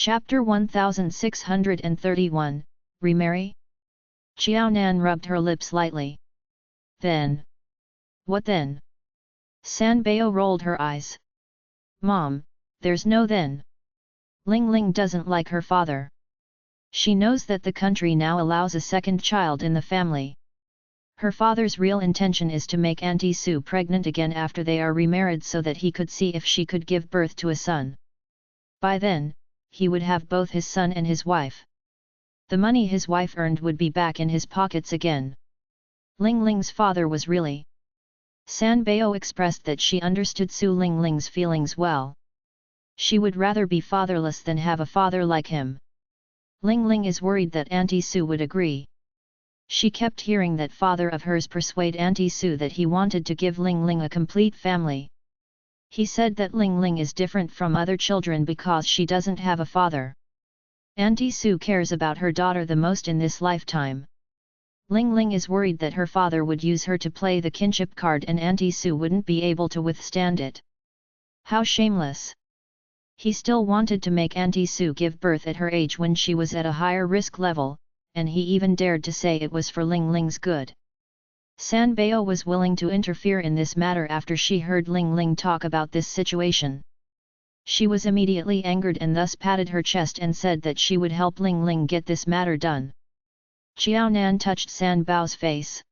Chapter 1631, Remarry? Xiaonan rubbed her lips lightly. Then? What then? Sanbao rolled her eyes. Mom, there's no then. Ling Ling doesn't like her father. She knows that the country now allows a second child in the family. Her father's real intention is to make Auntie Sue pregnant again after they are remarried so that he could see if she could give birth to a son. By then, he would have both his son and his wife. The money his wife earned would be back in his pockets again. Ling Ling's father was really... Sanbao expressed that she understood Su Ling Ling's feelings well. She would rather be fatherless than have a father like him. Ling Ling is worried that Auntie Sue would agree. She kept hearing that father of hers persuade Auntie Sue that he wanted to give Ling Ling a complete family. He said that Ling Ling is different from other children because she doesn't have a father. Auntie Sue cares about her daughter the most in this lifetime. Ling Ling is worried that her father would use her to play the kinship card and Auntie Sue wouldn't be able to withstand it. How shameless! He still wanted to make Auntie Sue give birth at her age when she was at a higher risk level, and he even dared to say it was for Ling Ling's good. Sanbao was willing to interfere in this matter after she heard Ling Ling talk about this situation. She was immediately angered and thus patted her chest and said that she would help Ling Ling get this matter done. Xiaonan touched Sanbao's face.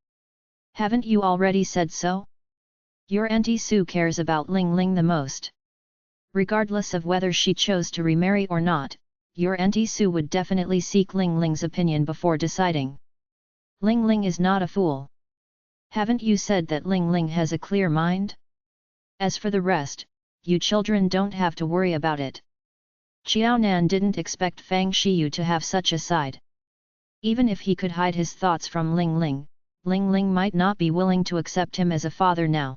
Haven't you already said so? Your Auntie Sue cares about Ling Ling the most. Regardless of whether she chose to remarry or not, your Auntie Sue would definitely seek Ling Ling's opinion before deciding. Ling Ling is not a fool. Haven't you said that Ling Ling has a clear mind? As for the rest, you children don't have to worry about it. Xiaonan didn't expect Fang Shiyu to have such a side. Even if he could hide his thoughts from Ling Ling might not be willing to accept him as a father now.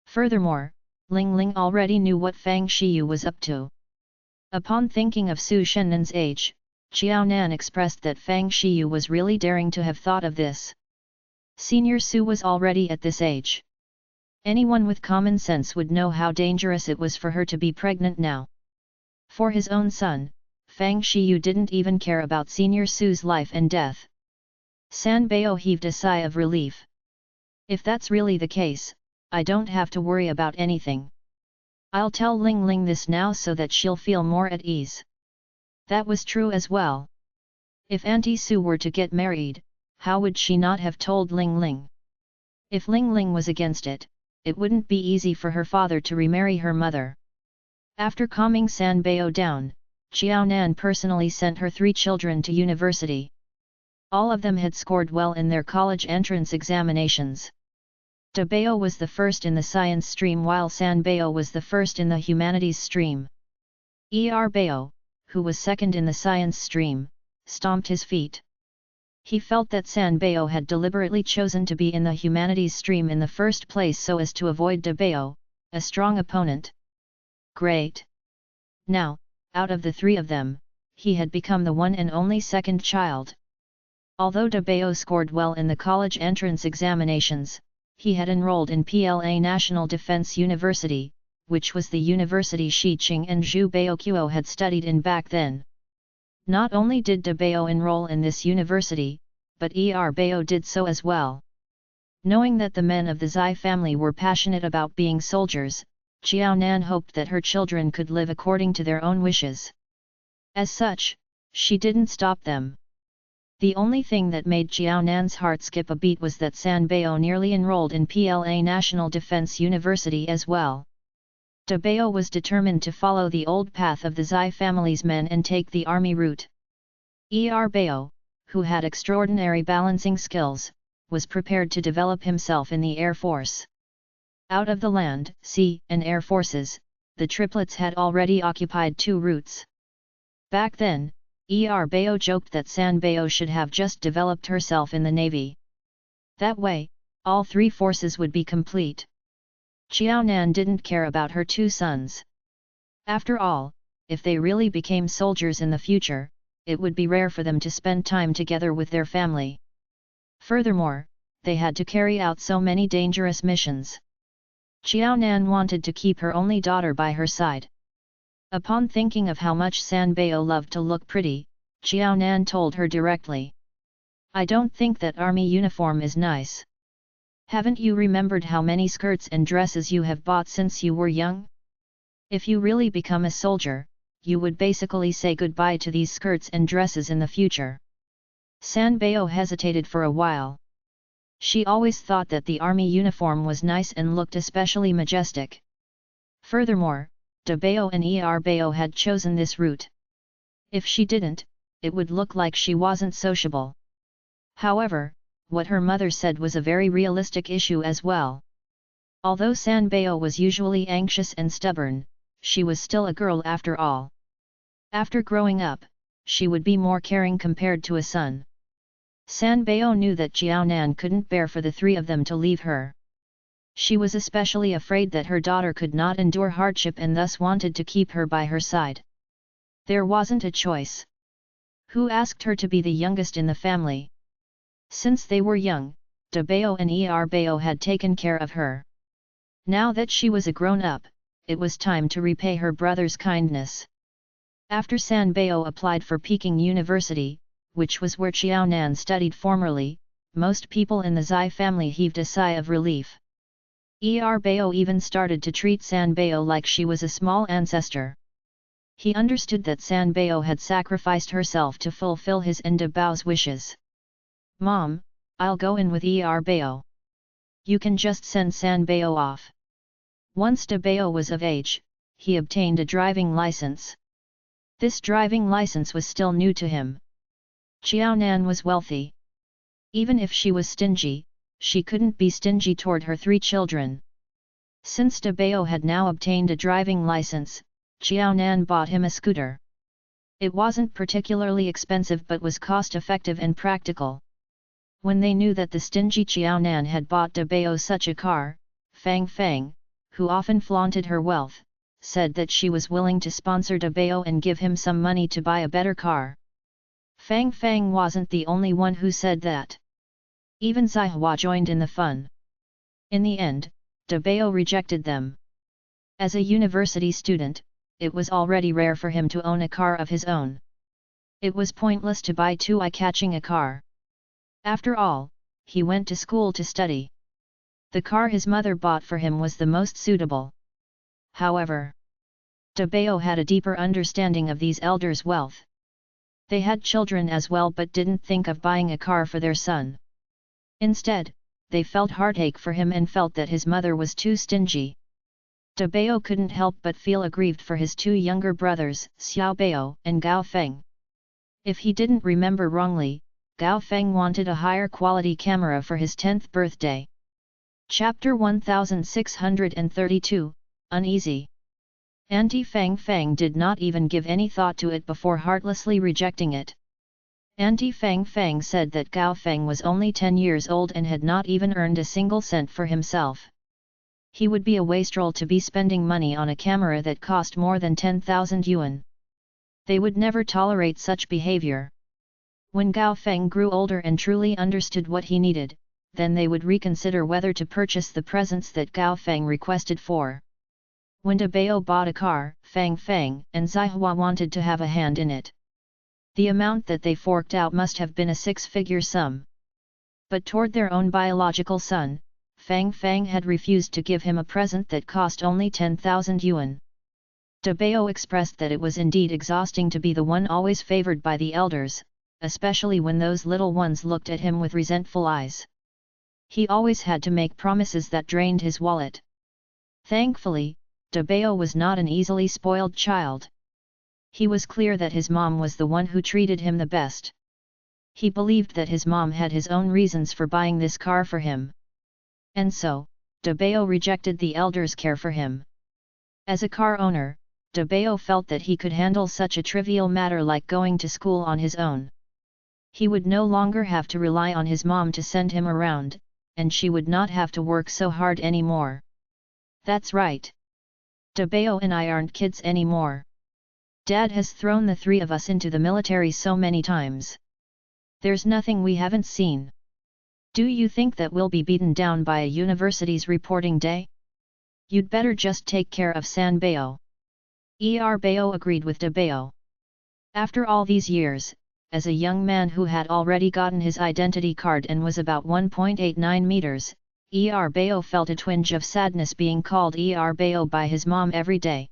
Furthermore, Ling Ling already knew what Fang Shiyu was up to. Upon thinking of Su Shennan's age, Xiaonan expressed that Fang Shiyu was really daring to have thought of this. Senior Su was already at this age. Anyone with common sense would know how dangerous it was for her to be pregnant now. For his own son, Fang Shiyu didn't even care about Senior Su's life and death. Sanbao heaved a sigh of relief. If that's really the case, I don't have to worry about anything. I'll tell Ling Ling this now so that she'll feel more at ease. That was true as well. If Auntie Sue were to get married, how would she not have told Ling Ling? If Ling Ling was against it, it wouldn't be easy for her father to remarry her mother. After calming Sanbao down, Xiaonan personally sent her 3 children to university. All of them had scored well in their college entrance examinations. Dabao was the first in the science stream while Sanbao was the first in the humanities stream. Bao, who was second in the science stream, stomped his feet. He felt that Sanbao had deliberately chosen to be in the humanities stream in the first place so as to avoid Dabao, a strong opponent. Great! Now, out of the 3 of them, he had become the one and only second child. Although Dabao scored well in the college entrance examinations, he had enrolled in PLA National Defense University, which was the university Shiqing and Zhu Baoqiu had studied in back then. Not only did Dabao enroll in this university, but Bao did so as well. Knowing that the men of the Zai family were passionate about being soldiers, Xiaonan hoped that her children could live according to their own wishes. As such, she didn't stop them. The only thing that made Xiaonan's heart skip a beat was that Sanbao nearly enrolled in PLA National Defense University as well. Dabao was determined to follow the old path of the Zai family's men and take the army route. Bao, who had extraordinary balancing skills, was prepared to develop himself in the Air Force. Out of the land, sea, and air forces, the triplets had already occupied 2 routes. Back then, Bao joked that Sanbao should have just developed herself in the navy. That way, all 3 forces would be complete. Xiaonan didn't care about her 2 sons. After all, if they really became soldiers in the future, it would be rare for them to spend time together with their family. Furthermore, they had to carry out so many dangerous missions. Xiaonan wanted to keep her only daughter by her side. Upon thinking of how much Sanbeo loved to look pretty, Xiaonan told her directly. I don't think that army uniform is nice. Haven't you remembered how many skirts and dresses you have bought since you were young? If you really become a soldier, you would basically say goodbye to these skirts and dresses in the future. Sanbeo hesitated for a while. She always thought that the army uniform was nice and looked especially majestic. Furthermore, Dabeo and Erbeo had chosen this route. If she didn't, it would look like she wasn't sociable. However, what her mother said was a very realistic issue as well. Although Sanbeo was usually anxious and stubborn, she was still a girl after all. After growing up, she would be more caring compared to a son. Sanbeo knew that Xiaonan couldn't bear for the three of them to leave her. She was especially afraid that her daughter could not endure hardship and thus wanted to keep her by her side. There wasn't a choice. Who asked her to be the youngest in the family? Since they were young, Dabeo and Erbeo had taken care of her. Now that she was a grown-up, it was time to repay her brother's kindness. After Sanbeo applied for Peking University, which was where Xiaonan studied formerly, most people in the Zai family heaved a sigh of relief. Erbeo even started to treat Sanbeo like she was a small ancestor. He understood that Sanbeo had sacrificed herself to fulfill his and Dabeo's wishes. Mom, I'll go in with Erbeo. You can just send Sanbeo off. Once Dabeo was of age, he obtained a driving license. This driving license was still new to him. Xiaonan was wealthy. Even if she was stingy, she couldn't be stingy toward her three children. Since Dabeo had now obtained a driving license, Xiaonan bought him a scooter. It wasn't particularly expensive but was cost-effective and practical. When they knew that the stingy Xiaonan had bought Dabeo such a car, Fang Fang, who often flaunted her wealth, said that she was willing to sponsor Dabeo and give him some money to buy a better car. Fang Fang wasn't the only one who said that. Even Zihua joined in the fun. In the end, Dabeo rejected them. As a university student, it was already rare for him to own a car of his own. It was pointless to buy too eye-catching a car. After all, he went to school to study. The car his mother bought for him was the most suitable. However, Dabeo had a deeper understanding of these elders' wealth. They had children as well but didn't think of buying a car for their son. Instead, they felt heartache for him and felt that his mother was too stingy. Dabeo couldn't help but feel aggrieved for his two younger brothers, Xiaobeo and Gao Feng. If he didn't remember wrongly, Gao Feng wanted a higher quality camera for his 10th birthday. Chapter 1632, Uneasy. Auntie Fang Fang did not even give any thought to it before heartlessly rejecting it. Auntie Fang Fang said that Gao Feng was only 10 years old and had not even earned a single cent for himself. He would be a wastrel to be spending money on a camera that cost more than 10,000 yuan. They would never tolerate such behavior. When Gao Feng grew older and truly understood what he needed, then they would reconsider whether to purchase the presents that Gao Feng requested for. When Dabeo bought a car, Fang Fang and Zihua wanted to have a hand in it. The amount that they forked out must have been a six-figure sum. But toward their own biological son, Fang Fang had refused to give him a present that cost only 10,000 yuan. Dabeo expressed that it was indeed exhausting to be the one always favored by the elders, especially when those little ones looked at him with resentful eyes. He always had to make promises that drained his wallet. Thankfully, Dabeo was not an easily spoiled child. He was clear that his mom was the one who treated him the best. He believed that his mom had his own reasons for buying this car for him. And so, Dabeo rejected the elders' care for him. As a car owner, Dabeo felt that he could handle such a trivial matter like going to school on his own. He would no longer have to rely on his mom to send him around, and she would not have to work so hard anymore. That's right. Dabeo and I aren't kids anymore. Dad has thrown the three of us into the military so many times. There's nothing we haven't seen. Do you think that we'll be beaten down by a university's reporting day? You'd better just take care of Sanbeo. Bao agreed with De Bao. After all these years, as a young man who had already gotten his identity card and was about 1.89 meters, Bao felt a twinge of sadness being called Bao by his mom every day.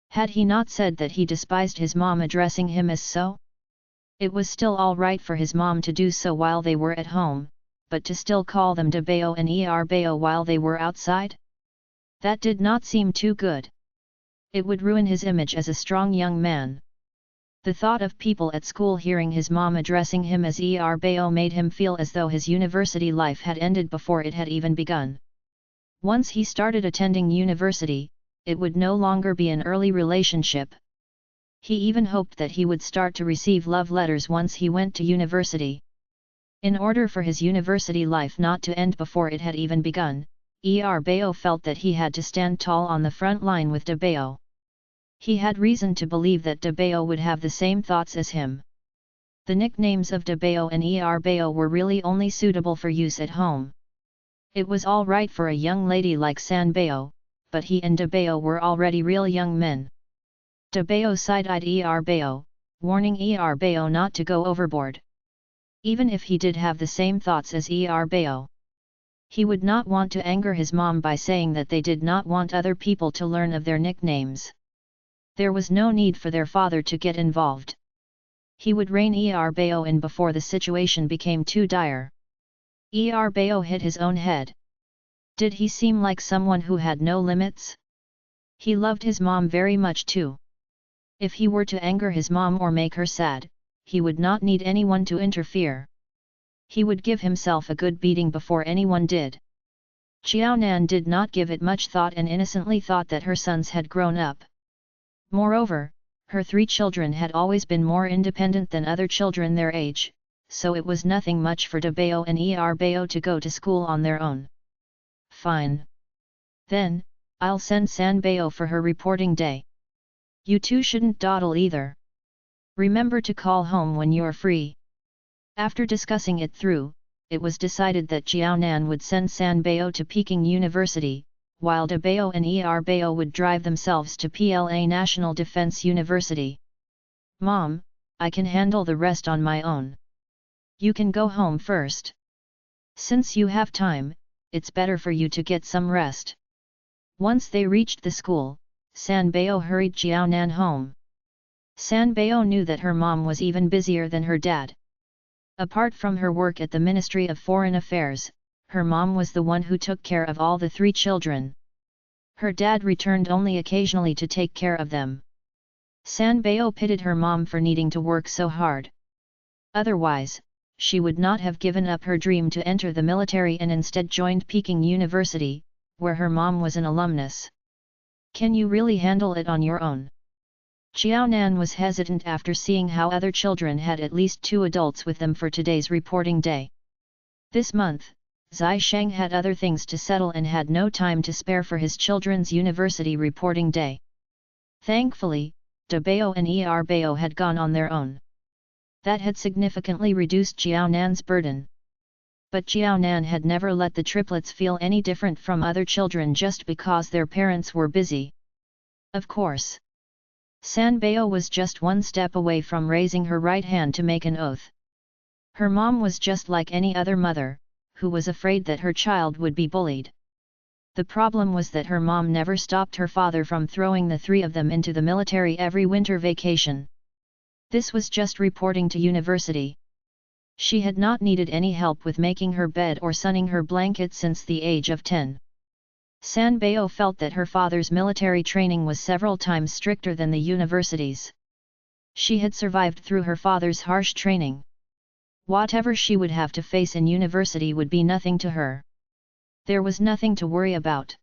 Had he not said that he despised his mom addressing him as so? It was still all right for his mom to do so while they were at home, but to still call them De Bao and Bao while they were outside? That did not seem too good. It would ruin his image as a strong young man. The thought of people at school hearing his mom addressing him as Bao made him feel as though his university life had ended before it had even begun. Once he started attending university, it would no longer be an early relationship. He even hoped that he would start to receive love letters once he went to university. In order for his university life not to end before it had even begun, Bao felt that he had to stand tall on the front line with De Bao. He had reason to believe that De Bao would have the same thoughts as him. The nicknames of De Bao and Bao were really only suitable for use at home. It was all right for a young lady like San Bao, but he and De Bao were already real young men. De Bao side-eyed Bao, warning Bao not to go overboard. Even if he did have the same thoughts as Bao, he would not want to anger his mom by saying that they did not want other people to learn of their nicknames. There was no need for their father to get involved. He would rein Bao in before the situation became too dire. Bao hit his own head. Did he seem like someone who had no limits? He loved his mom very much too. If he were to anger his mom or make her sad, he would not need anyone to interfere. He would give himself a good beating before anyone did. Xiaonan did not give it much thought and innocently thought that her sons had grown up. Moreover, her 3 children had always been more independent than other children their age, so it was nothing much for De Bao and Bao to go to school on their own. Fine. Then, I'll send San Bao for her reporting day. You two shouldn't dawdle either. Remember to call home when you're free. After discussing it through, it was decided that Jiaonan would send San Bao to Peking University, while De Bao and Bao would drive themselves to PLA National Defense University. Mom, I can handle the rest on my own. You can go home first. Since you have time, it's better for you to get some rest. Once they reached the school, San Bao hurried Jiaonan home. San Bao knew that her mom was even busier than her dad. Apart from her work at the Ministry of Foreign Affairs, her mom was the one who took care of all the 3 children. Her dad returned only occasionally to take care of them. San Bao pitied her mom for needing to work so hard. Otherwise, she would not have given up her dream to enter the military and instead joined Peking University, where her mom was an alumnus. Can you really handle it on your own? Xiaonan was hesitant after seeing how other children had at least 2 adults with them for today's reporting day. This month, Zai Sheng had other things to settle and had no time to spare for his children's university reporting day. Thankfully, De Bao and Bao had gone on their own. That had significantly reduced Jiaonan's burden. But Jiaonan had never let the triplets feel any different from other children just because their parents were busy. Of course. San Bao was just one step away from raising her right hand to make an oath. Her mom was just like any other mother, who was afraid that her child would be bullied. The problem was that her mom never stopped her father from throwing the 3 of them into the military every winter vacation. This was just reporting to university. She had not needed any help with making her bed or sunning her blanket since the age of 10. San Bao felt that her father's military training was several times stricter than the university's. She had survived through her father's harsh training. Whatever she would have to face in university would be nothing to her. There was nothing to worry about.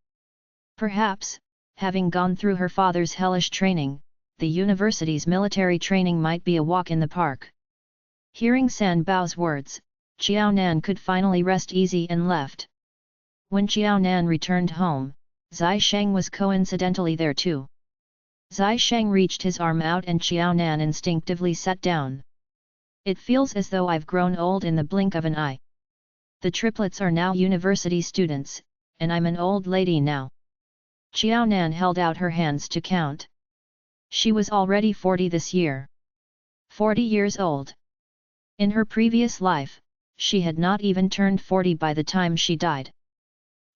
Perhaps, having gone through her father's hellish training, the university's military training might be a walk in the park. Hearing San Bao's words, Xiaonan could finally rest easy and left. When Xiaonan returned home, Zai Sheng was coincidentally there too. Zai Sheng reached his arm out and Xiaonan instinctively sat down. It feels as though I've grown old in the blink of an eye. The triplets are now university students, and I'm an old lady now. Xiaonan held out her hands to count. She was already 40 this year. 40 years old. In her previous life, she had not even turned 40 by the time she died.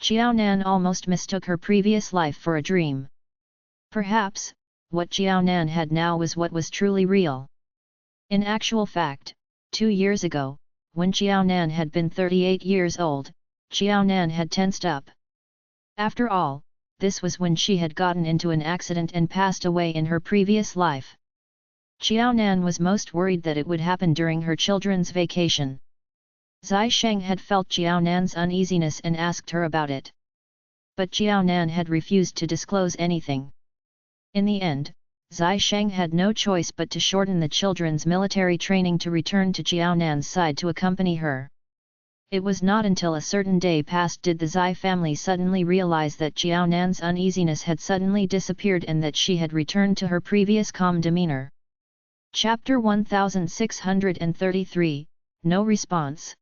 Xiaonan almost mistook her previous life for a dream. Perhaps, what Xiaonan had now was what was truly real. In actual fact, 2 years ago, when Xiaonan had been 38 years old, Xiaonan had tensed up. After all, this was when she had gotten into an accident and passed away in her previous life. Xiaonan was most worried that it would happen during her children's vacation. Zai Sheng had felt Xiaonan's uneasiness and asked her about it. But Xiaonan had refused to disclose anything. In the end, Zai Sheng had no choice but to shorten the children's military training to return to Xiaonan's side to accompany her. It was not until a certain day passed did the Zai family suddenly realize that Xiaonan's uneasiness had suddenly disappeared and that she had returned to her previous calm demeanor. Chapter 1633, No Response.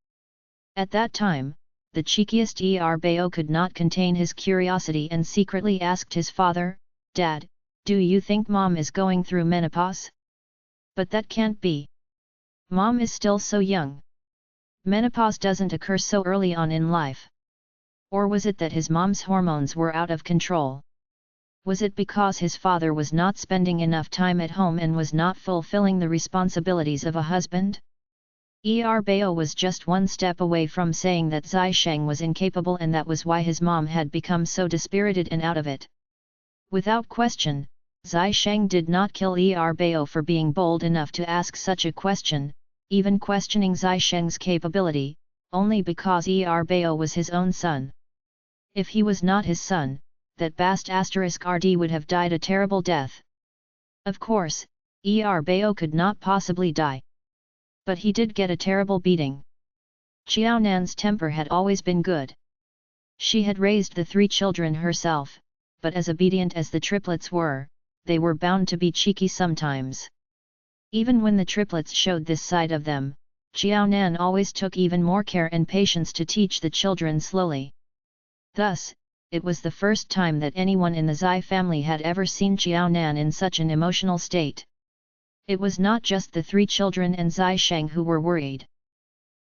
At that time, the cheekiest Bao could not contain his curiosity and secretly asked his father, "Dad, do you think Mom is going through menopause? But that can't be. Mom is still so young. Menopause doesn't occur so early on in life." Or was it that his mom's hormones were out of control? Was it because his father was not spending enough time at home and was not fulfilling the responsibilities of a husband? Bao was just one step away from saying that Zai Sheng was incapable and that was why his mom had become so dispirited and out of it. Without question, Zai Sheng did not kill Bao for being bold enough to ask such a question, even questioning Zai Sheng's capability, only because Bao was his own son. If he was not his son, that Bast *RD would have died a terrible death. Of course, Bao could not possibly die. But he did get a terrible beating. Xiaonan's temper had always been good. She had raised the 3 children herself, but as obedient as the triplets were, they were bound to be cheeky sometimes. Even when the triplets showed this side of them, Xiaonan always took even more care and patience to teach the children slowly. Thus, it was the first time that anyone in the Zai family had ever seen Xiaonan in such an emotional state. It was not just the 3 children and Zai Sheng who were worried.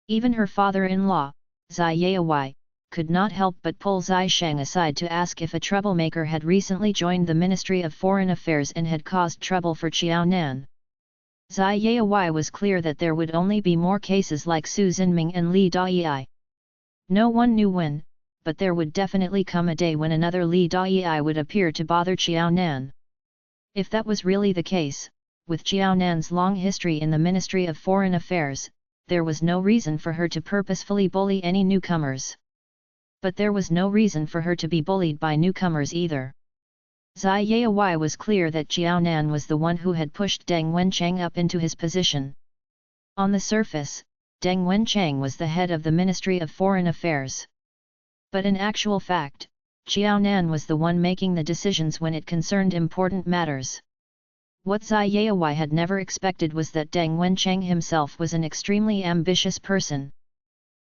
Even her father-in-law, Zai Yaowai, could not help but pull Zai Sheng aside to ask if a troublemaker had recently joined the Ministry of Foreign Affairs and had caused trouble for Xiaonan. Zai Yaowai was clear that there would only be more cases like Su Xinming and Li Dayi. No one knew when, but there would definitely come a day when another Li Dayi would appear to bother Xiaonan. If that was really the case, with Xiaonan's long history in the Ministry of Foreign Affairs, there was no reason for her to purposefully bully any newcomers. But there was no reason for her to be bullied by newcomers either. Zai Yaowai was clear that Xiaonan was the one who had pushed Deng Wenchang up into his position. On the surface, Deng Wenchang was the head of the Ministry of Foreign Affairs. But in actual fact, Xiaonan was the one making the decisions when it concerned important matters. What Zai Yaowai had never expected was that Deng Wenchang himself was an extremely ambitious person.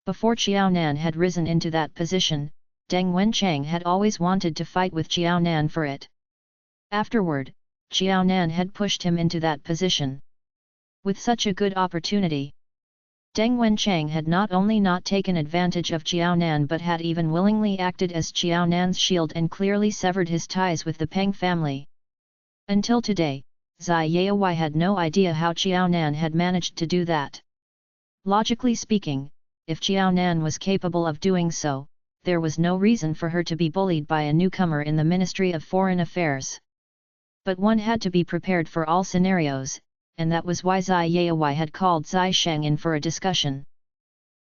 Before Xiaonan had risen into that position, Deng Wenchang had always wanted to fight with Xiaonan for it. Afterward, Xiaonan had pushed him into that position. With such a good opportunity, Deng Wenchang had not only not taken advantage of Xiaonan but had even willingly acted as Xiaonan's shield and clearly severed his ties with the Peng family. Until today, Zai Yaowai had no idea how Xiaonan had managed to do that. Logically speaking, if Xiaonan was capable of doing so, there was no reason for her to be bullied by a newcomer in the Ministry of Foreign Affairs. But one had to be prepared for all scenarios, and that was why Zai Yaowai had called Zai Sheng in for a discussion.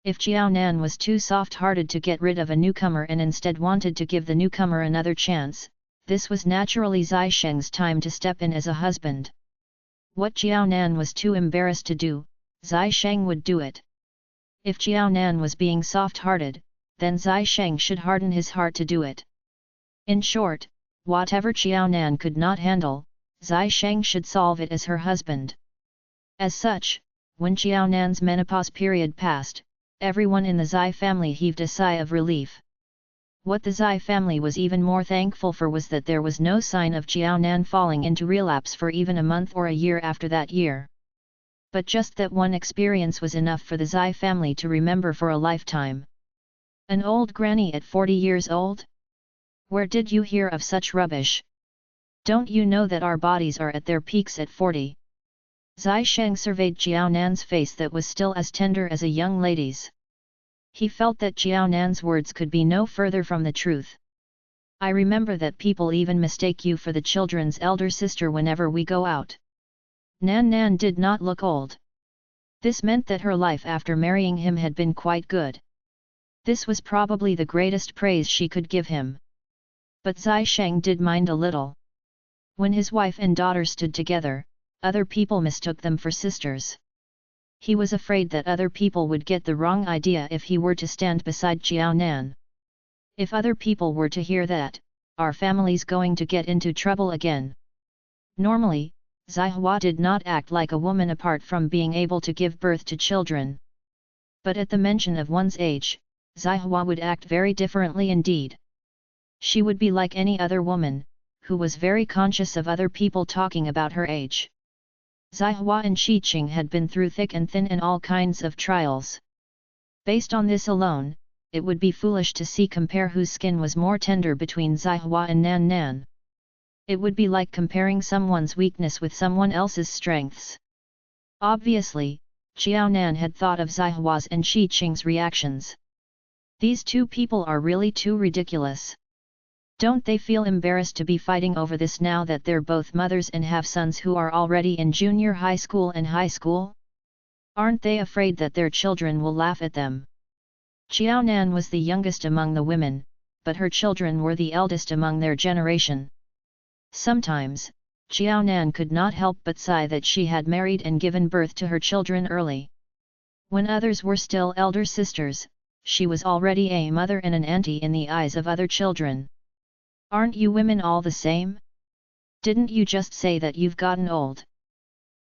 If Xiaonan was too soft-hearted to get rid of a newcomer and instead wanted to give the newcomer another chance, this was naturally Zai Sheng's time to step in as a husband. What Xiaonan was too embarrassed to do, Zai Sheng would do it. If Xiaonan was being soft-hearted, then Zai Sheng should harden his heart to do it. In short, whatever Xiaonan could not handle, Zai Sheng should solve it as her husband. As such, when Xiaonan's menopause period passed, everyone in the Zai family heaved a sigh of relief. What the Zai family was even more thankful for was that there was no sign of Jiao Nan falling into relapse for even a month or a year after that year. But just that one experience was enough for the Zai family to remember for a lifetime. An old granny at 40 years old? Where did you hear of such rubbish? Don't you know that our bodies are at their peaks at 40? Zai Sheng surveyed Jiao Nan's face that was still as tender as a young lady's. He felt that Jiao Nan's words could be no further from the truth. I remember that people even mistake you for the children's elder sister whenever we go out. Nan did not look old. This meant that her life after marrying him had been quite good. This was probably the greatest praise she could give him. But Zai Sheng did mind a little. When his wife and daughter stood together, other people mistook them for sisters. He was afraid that other people would get the wrong idea if he were to stand beside Jiao Nan. If other people were to hear that, our family's going to get into trouble again. Normally, Zai Hua did not act like a woman apart from being able to give birth to children. But at the mention of one's age, Zai Hua would act very differently indeed. She would be like any other woman, who was very conscious of other people talking about her age. Zai Hua and Shi Qing had been through thick and thin and all kinds of trials. Based on this alone, it would be foolish to compare whose skin was more tender between Zai Hua and Nan. It would be like comparing someone's weakness with someone else's strengths. Obviously, Jiao Nan had thought of Zai Hua's and Shi Qing's reactions. These two people are really too ridiculous. Don't they feel embarrassed to be fighting over this now that they're both mothers and have sons who are already in junior high school and high school? Aren't they afraid that their children will laugh at them? Jiao Nan was the youngest among the women, but her children were the eldest among their generation. Sometimes, Jiao Nan could not help but sigh that she had married and given birth to her children early. When others were still elder sisters, she was already a mother and an auntie in the eyes of other children. Aren't you women all the same? Didn't you just say that you've gotten old?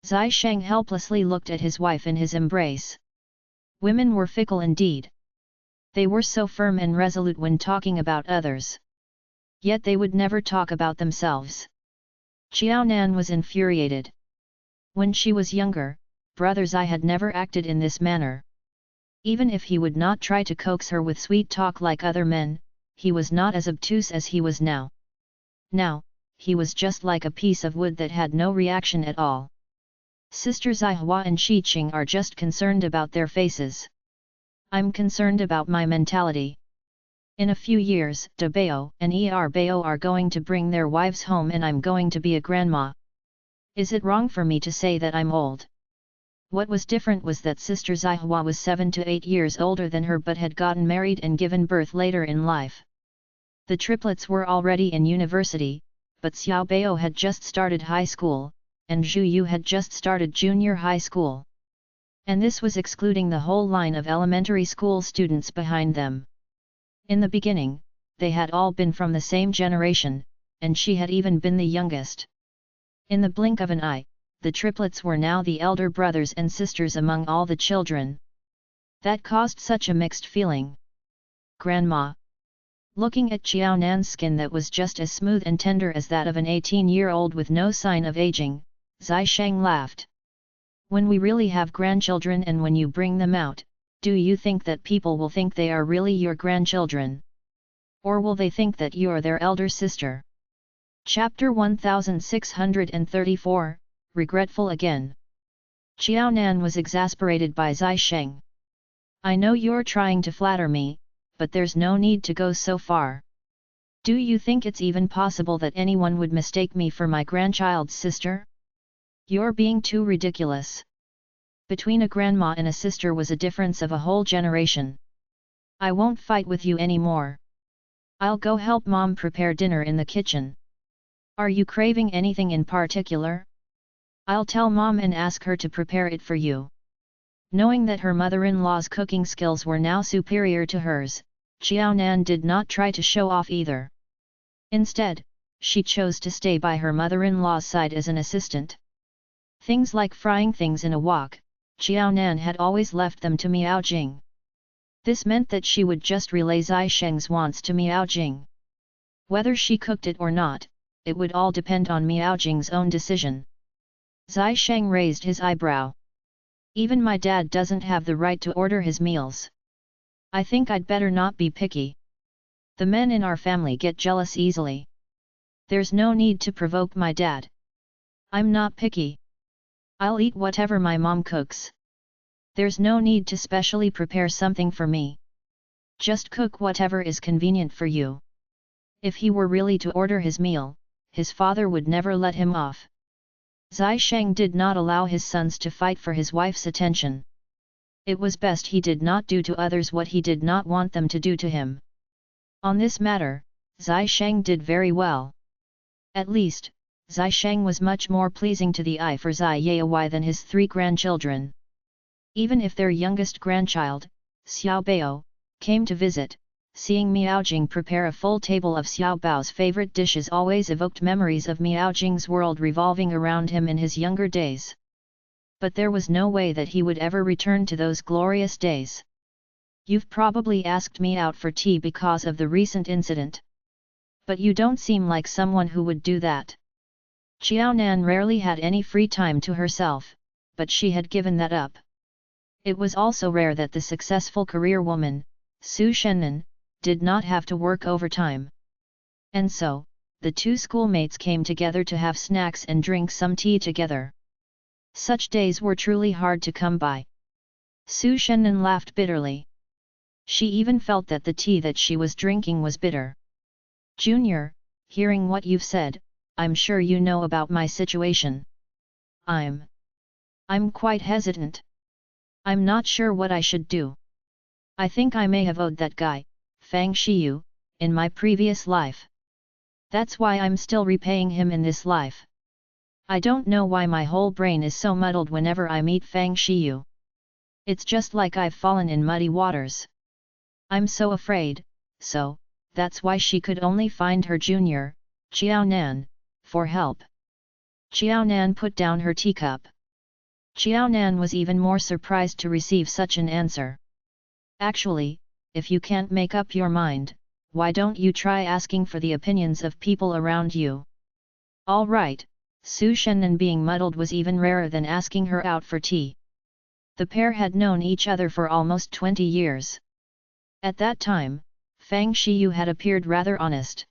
Zai Sheng helplessly looked at his wife in his embrace. Women were fickle indeed. They were so firm and resolute when talking about others. Yet they would never talk about themselves. Jiao Nan was infuriated. When she was younger, Brother Zai had never acted in this manner. Even if he would not try to coax her with sweet talk like other men, he was not as obtuse as he was now. Now, he was just like a piece of wood that had no reaction at all. Sister Zai Hua and Shi Qing are just concerned about their faces. I'm concerned about my mentality. In a few years, De Bao and Er Bao are going to bring their wives home and I'm going to be a grandma. Is it wrong for me to say that I'm old? What was different was that Sister Zai Hua was 7 to 8 years older than her but had gotten married and given birth later in life. The triplets were already in university, but Xiao Bao had just started high school, and Zhu Yu had just started junior high school. And this was excluding the whole line of elementary school students behind them. In the beginning, they had all been from the same generation, and she had even been the youngest. In the blink of an eye, the triplets were now the elder brothers and sisters among all the children. That caused such a mixed feeling. Grandma. Looking at Jiao Nan's skin that was just as smooth and tender as that of an 18-year-old with no sign of aging, Zai Sheng laughed. When we really have grandchildren and when you bring them out, do you think that people will think they are really your grandchildren? Or will they think that you are their elder sister? Chapter 1634, Regretful Again. Jiao Nan was exasperated by Zai Sheng. I know you're trying to flatter me, but there's no need to go so far. Do you think it's even possible that anyone would mistake me for my grandchild's sister? You're being too ridiculous. Between a grandma and a sister was a difference of a whole generation. I won't fight with you anymore. I'll go help Mom prepare dinner in the kitchen. Are you craving anything in particular? I'll tell Mom and ask her to prepare it for you. Knowing that her mother-in-law's cooking skills were now superior to hers, Jiao Nan did not try to show off either. Instead, she chose to stay by her mother-in-law's side as an assistant. Things like frying things in a wok, Jiao Nan had always left them to Miao Jing. This meant that she would just relay Zai Sheng's wants to Miao Jing. Whether she cooked it or not, it would all depend on Miao Jing's own decision. Zai Sheng raised his eyebrow. Even my dad doesn't have the right to order his meals. I think I'd better not be picky. The men in our family get jealous easily. There's no need to provoke my dad. I'm not picky. I'll eat whatever my mom cooks. There's no need to specially prepare something for me. Just cook whatever is convenient for you. If he were really to order his meal, his father would never let him off. Zai Sheng did not allow his sons to fight for his wife's attention. It was best he did not do to others what he did not want them to do to him. On this matter, Zai Sheng did very well. At least, Zai Sheng was much more pleasing to the eye for Zai Yaowai than his 3 grandchildren. Even if their youngest grandchild, Xiao Bao, came to visit, seeing Miao Jing prepare a full table of Xiao Bao's favorite dishes always evoked memories of Miao Jing's world revolving around him in his younger days. But there was no way that he would ever return to those glorious days. You've probably asked me out for tea because of the recent incident. But you don't seem like someone who would do that. Qiaonan rarely had any free time to herself, but she had given that up. It was also rare that the successful career woman, Su Shennan, did not have to work overtime. And so, the 2 schoolmates came together to have snacks and drink some tea together. Such days were truly hard to come by. Su Shennan laughed bitterly. She even felt that the tea that she was drinking was bitter. Junior, hearing what you've said, I'm sure you know about my situation. I'm quite hesitant. I'm not sure what I should do. I think I may have owed that guy, Fang Shiyu, in my previous life. That's why I'm still repaying him in this life. I don't know why my whole brain is so muddled whenever I meet Fang Shiyu. It's just like I've fallen in muddy waters. I'm so afraid, so, that's why she could only find her junior, Qiaonan, for help. Qiaonan put down her teacup. Qiaonan was even more surprised to receive such an answer. Actually, if you can't make up your mind, why don't you try asking for the opinions of people around you? All right. Su Shennan being muddled was even rarer than asking her out for tea. The pair had known each other for almost 20 years. At that time, Fang Shiyu had appeared rather honest.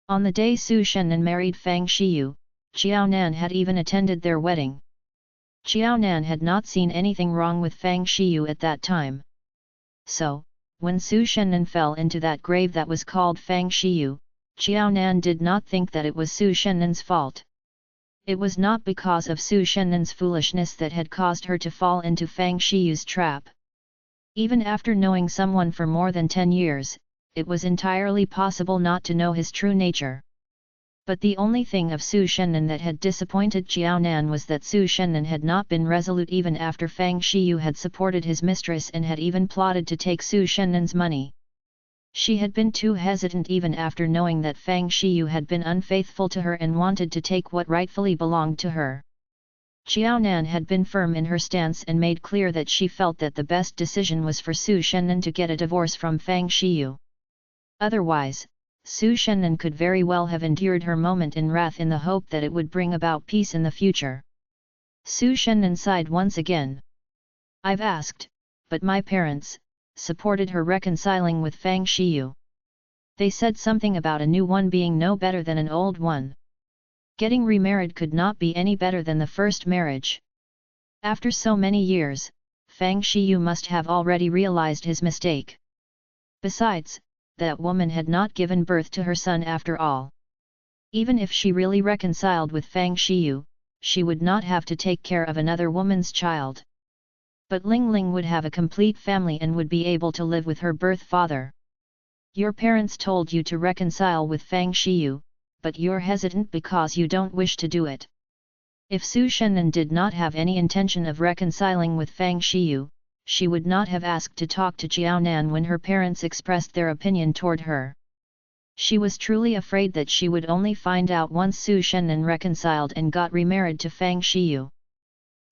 On the day Su Shennan married Fang Shiyu, Qiaonan had even attended their wedding. Qiaonan had not seen anything wrong with Fang Shiyu at that time. So, when Su Shennan fell into that grave that was called Fang Shiyu, Qiaonan did not think that it was Su Shennan's fault. It was not because of Su Shennan's foolishness that had caused her to fall into Fang Shiyu's trap. Even after knowing someone for more than 10 years, it was entirely possible not to know his true nature. But the only thing of Su Shennan that had disappointed Qiaonan was that Su Shennan had not been resolute even after Fang Shiyu had supported his mistress and had even plotted to take Su Shennan's money. She had been too hesitant even after knowing that Fang Shiyu had been unfaithful to her and wanted to take what rightfully belonged to her. Qiaonan had been firm in her stance and made clear that she felt that the best decision was for Su Shennan to get a divorce from Fang Shiyu. Otherwise, Su Shennan could very well have endured her moment in wrath in the hope that it would bring about peace in the future. Su Shennan sighed once again. I've asked, but my parents supported her reconciling with Fang Shiyu. They said something about a new one being no better than an old one. Getting remarried could not be any better than the first marriage. After so many years, Fang Shiyu must have already realized his mistake. Besides, that woman had not given birth to her son after all. Even if she really reconciled with Fang Shiyu, she would not have to take care of another woman's child. But Ling Ling would have a complete family and would be able to live with her birth father. Your parents told you to reconcile with Fang Shiyu, but you're hesitant because you don't wish to do it. If Su Shennan did not have any intention of reconciling with Fang Shiyu, she would not have asked to talk to Qiaonan when her parents expressed their opinion toward her. She was truly afraid that she would only find out once Su Shennan reconciled and got remarried to Fang Shiyu.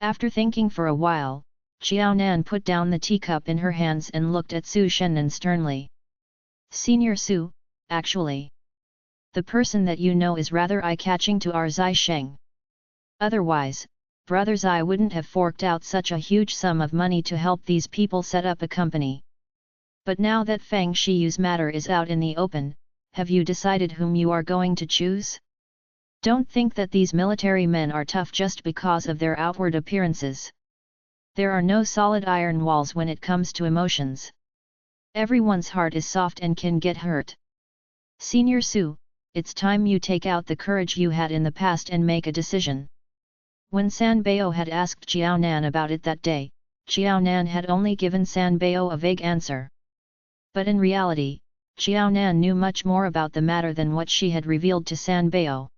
After thinking for a while, Xiaonan put down the teacup in her hands and looked at Su Shennan sternly. Senior Su, actually. The person that you know is rather eye-catching to our Zai Sheng. Otherwise, Brother Zai wouldn't have forked out such a huge sum of money to help these people set up a company. But now that Fang Shiyu's matter is out in the open, have you decided whom you are going to choose? Don't think that these military men are tough just because of their outward appearances. There are no solid iron walls when it comes to emotions. Everyone's heart is soft and can get hurt. Senior Su, it's time you take out the courage you had in the past and make a decision. When San Bao had asked Xiaonan about it that day, Xiaonan had only given San Bao a vague answer. But in reality, Xiaonan knew much more about the matter than what she had revealed to San Bao.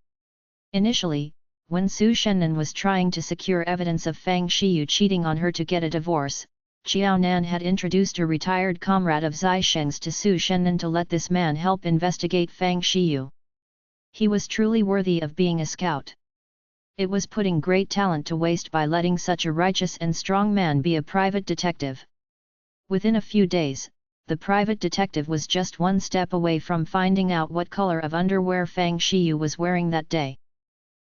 Initially, when Su Shennan was trying to secure evidence of Fang Shiyu cheating on her to get a divorce, Xiaonan had introduced a retired comrade of Zai Sheng's to Su Shennan to let this man help investigate Fang Shiyu. He was truly worthy of being a scout. It was putting great talent to waste by letting such a righteous and strong man be a private detective. Within a few days, the private detective was just one step away from finding out what color of underwear Fang Shiyu was wearing that day.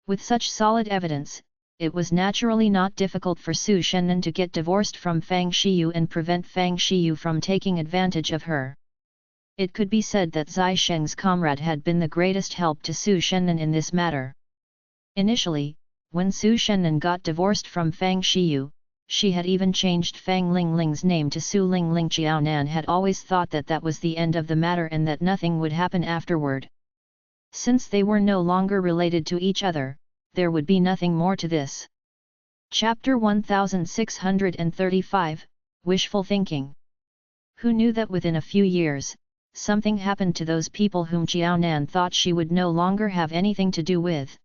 With such solid evidence, it was naturally not difficult for Su Shennan to get divorced from Fang Shiyu and prevent Fang Shiyu from taking advantage of her. It could be said that Zai Sheng's comrade had been the greatest help to Su Shennan in this matter. Initially, when Su Shennan got divorced from Fang Shiyu, she had even changed Fang Lingling's name to Su Lingling. Xiaonan had always thought that that was the end of the matter and that nothing would happen afterward. Since they were no longer related to each other, there would be nothing more to this. Chapter 1635, Wishful Thinking. Who knew that within a few years, something happened to those people whom Xiaonan thought she would no longer have anything to do with?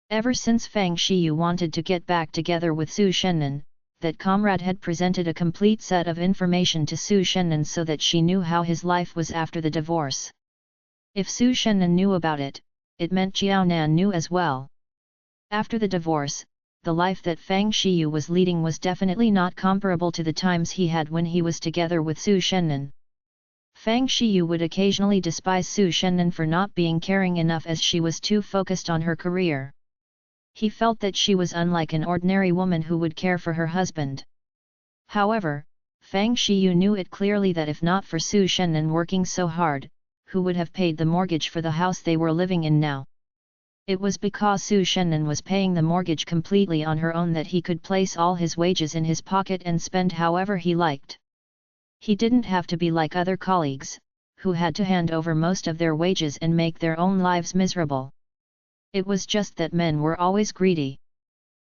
Ever since Fang Shiyu wanted to get back together with Su Shennan, that comrade had presented a complete set of information to Su Shennan so that she knew how his life was after the divorce. If Su Shennan knew about it, it meant Xiaonan knew as well. After the divorce, the life that Fang Shiyu was leading was definitely not comparable to the times he had when he was together with Su Shennan. Fang Shiyu would occasionally despise Su Shennan for not being caring enough as she was too focused on her career. He felt that she was unlike an ordinary woman who would care for her husband. However, Fang Shiyu knew it clearly that if not for Su Shennan working so hard, who would have paid the mortgage for the house they were living in now? It was because Su Shennan was paying the mortgage completely on her own that he could place all his wages in his pocket and spend however he liked. He didn't have to be like other colleagues, who had to hand over most of their wages and make their own lives miserable. It was just that men were always greedy.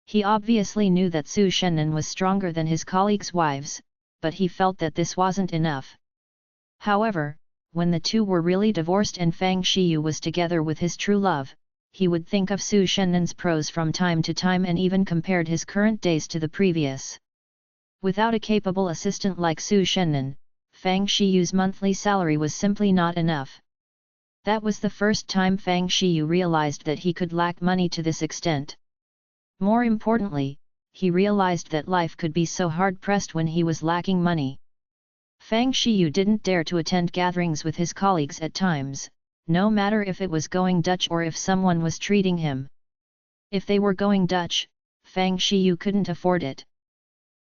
He obviously knew that Su Shennan was stronger than his colleagues' wives, but he felt that this wasn't enough. However, when the two were really divorced and Fang Shiyu was together with his true love, he would think of Su Shennan's pros from time to time and even compared his current days to the previous. Without a capable assistant like Su Shennan, Fang Shiyu's monthly salary was simply not enough. That was the first time Fang Shiyu realized that he could lack money to this extent. More importantly, he realized that life could be so hard-pressed when he was lacking money. Fang Shiyu didn't dare to attend gatherings with his colleagues at times, no matter if it was going Dutch or if someone was treating him. If they were going Dutch, Fang Shiyu couldn't afford it.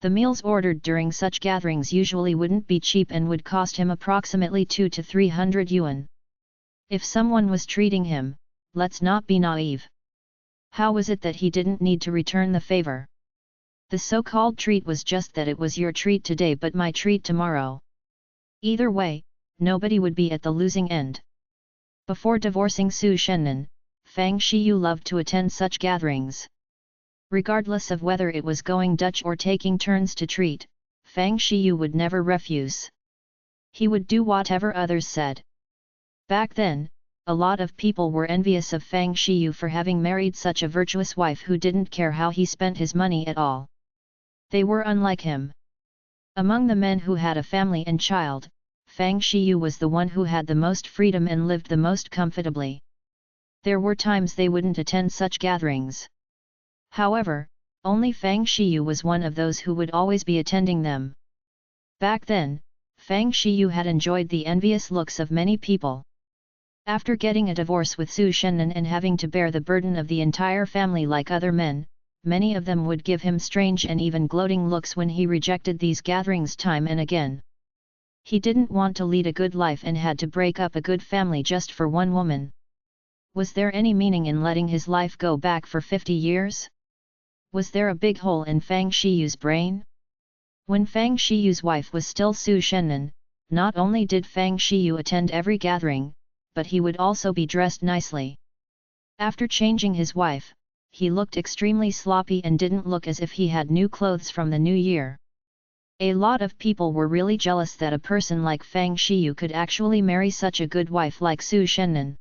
The meals ordered during such gatherings usually wouldn't be cheap and would cost him approximately 200 to 300 yuan. If someone was treating him, let's not be naive. How was it that he didn't need to return the favor? The so-called treat was just that it was your treat today but my treat tomorrow. Either way, nobody would be at the losing end. Before divorcing Su Shennan, Fang Shiyu loved to attend such gatherings. Regardless of whether it was going Dutch or taking turns to treat, Fang Shiyu would never refuse. He would do whatever others said. Back then, a lot of people were envious of Fang Shiyu for having married such a virtuous wife who didn't care how he spent his money at all. They were unlike him. Among the men who had a family and child, Fang Shiyu was the one who had the most freedom and lived the most comfortably. There were times they wouldn't attend such gatherings. However, Only Fang Shiyu was one of those who would always be attending them. Back then, Fang Shiyu had enjoyed the envious looks of many people. After getting a divorce with Su Shennan and having to bear the burden of the entire family like other men, many of them would give him strange and even gloating looks when he rejected these gatherings time and again. He didn't want to lead a good life and had to break up a good family just for one woman. Was there any meaning in letting his life go back for 50 years? Was there a big hole in Fang Shiyu's brain? When Fang Shiyu's wife was still Su Shennan, not only did Fang Shiyu attend every gathering, but he would also be dressed nicely. After changing his wife, he looked extremely sloppy and didn't look as if he had new clothes from the new year. A lot of people were really jealous that a person like Fang Shiyu could actually marry such a good wife like Su Shennan.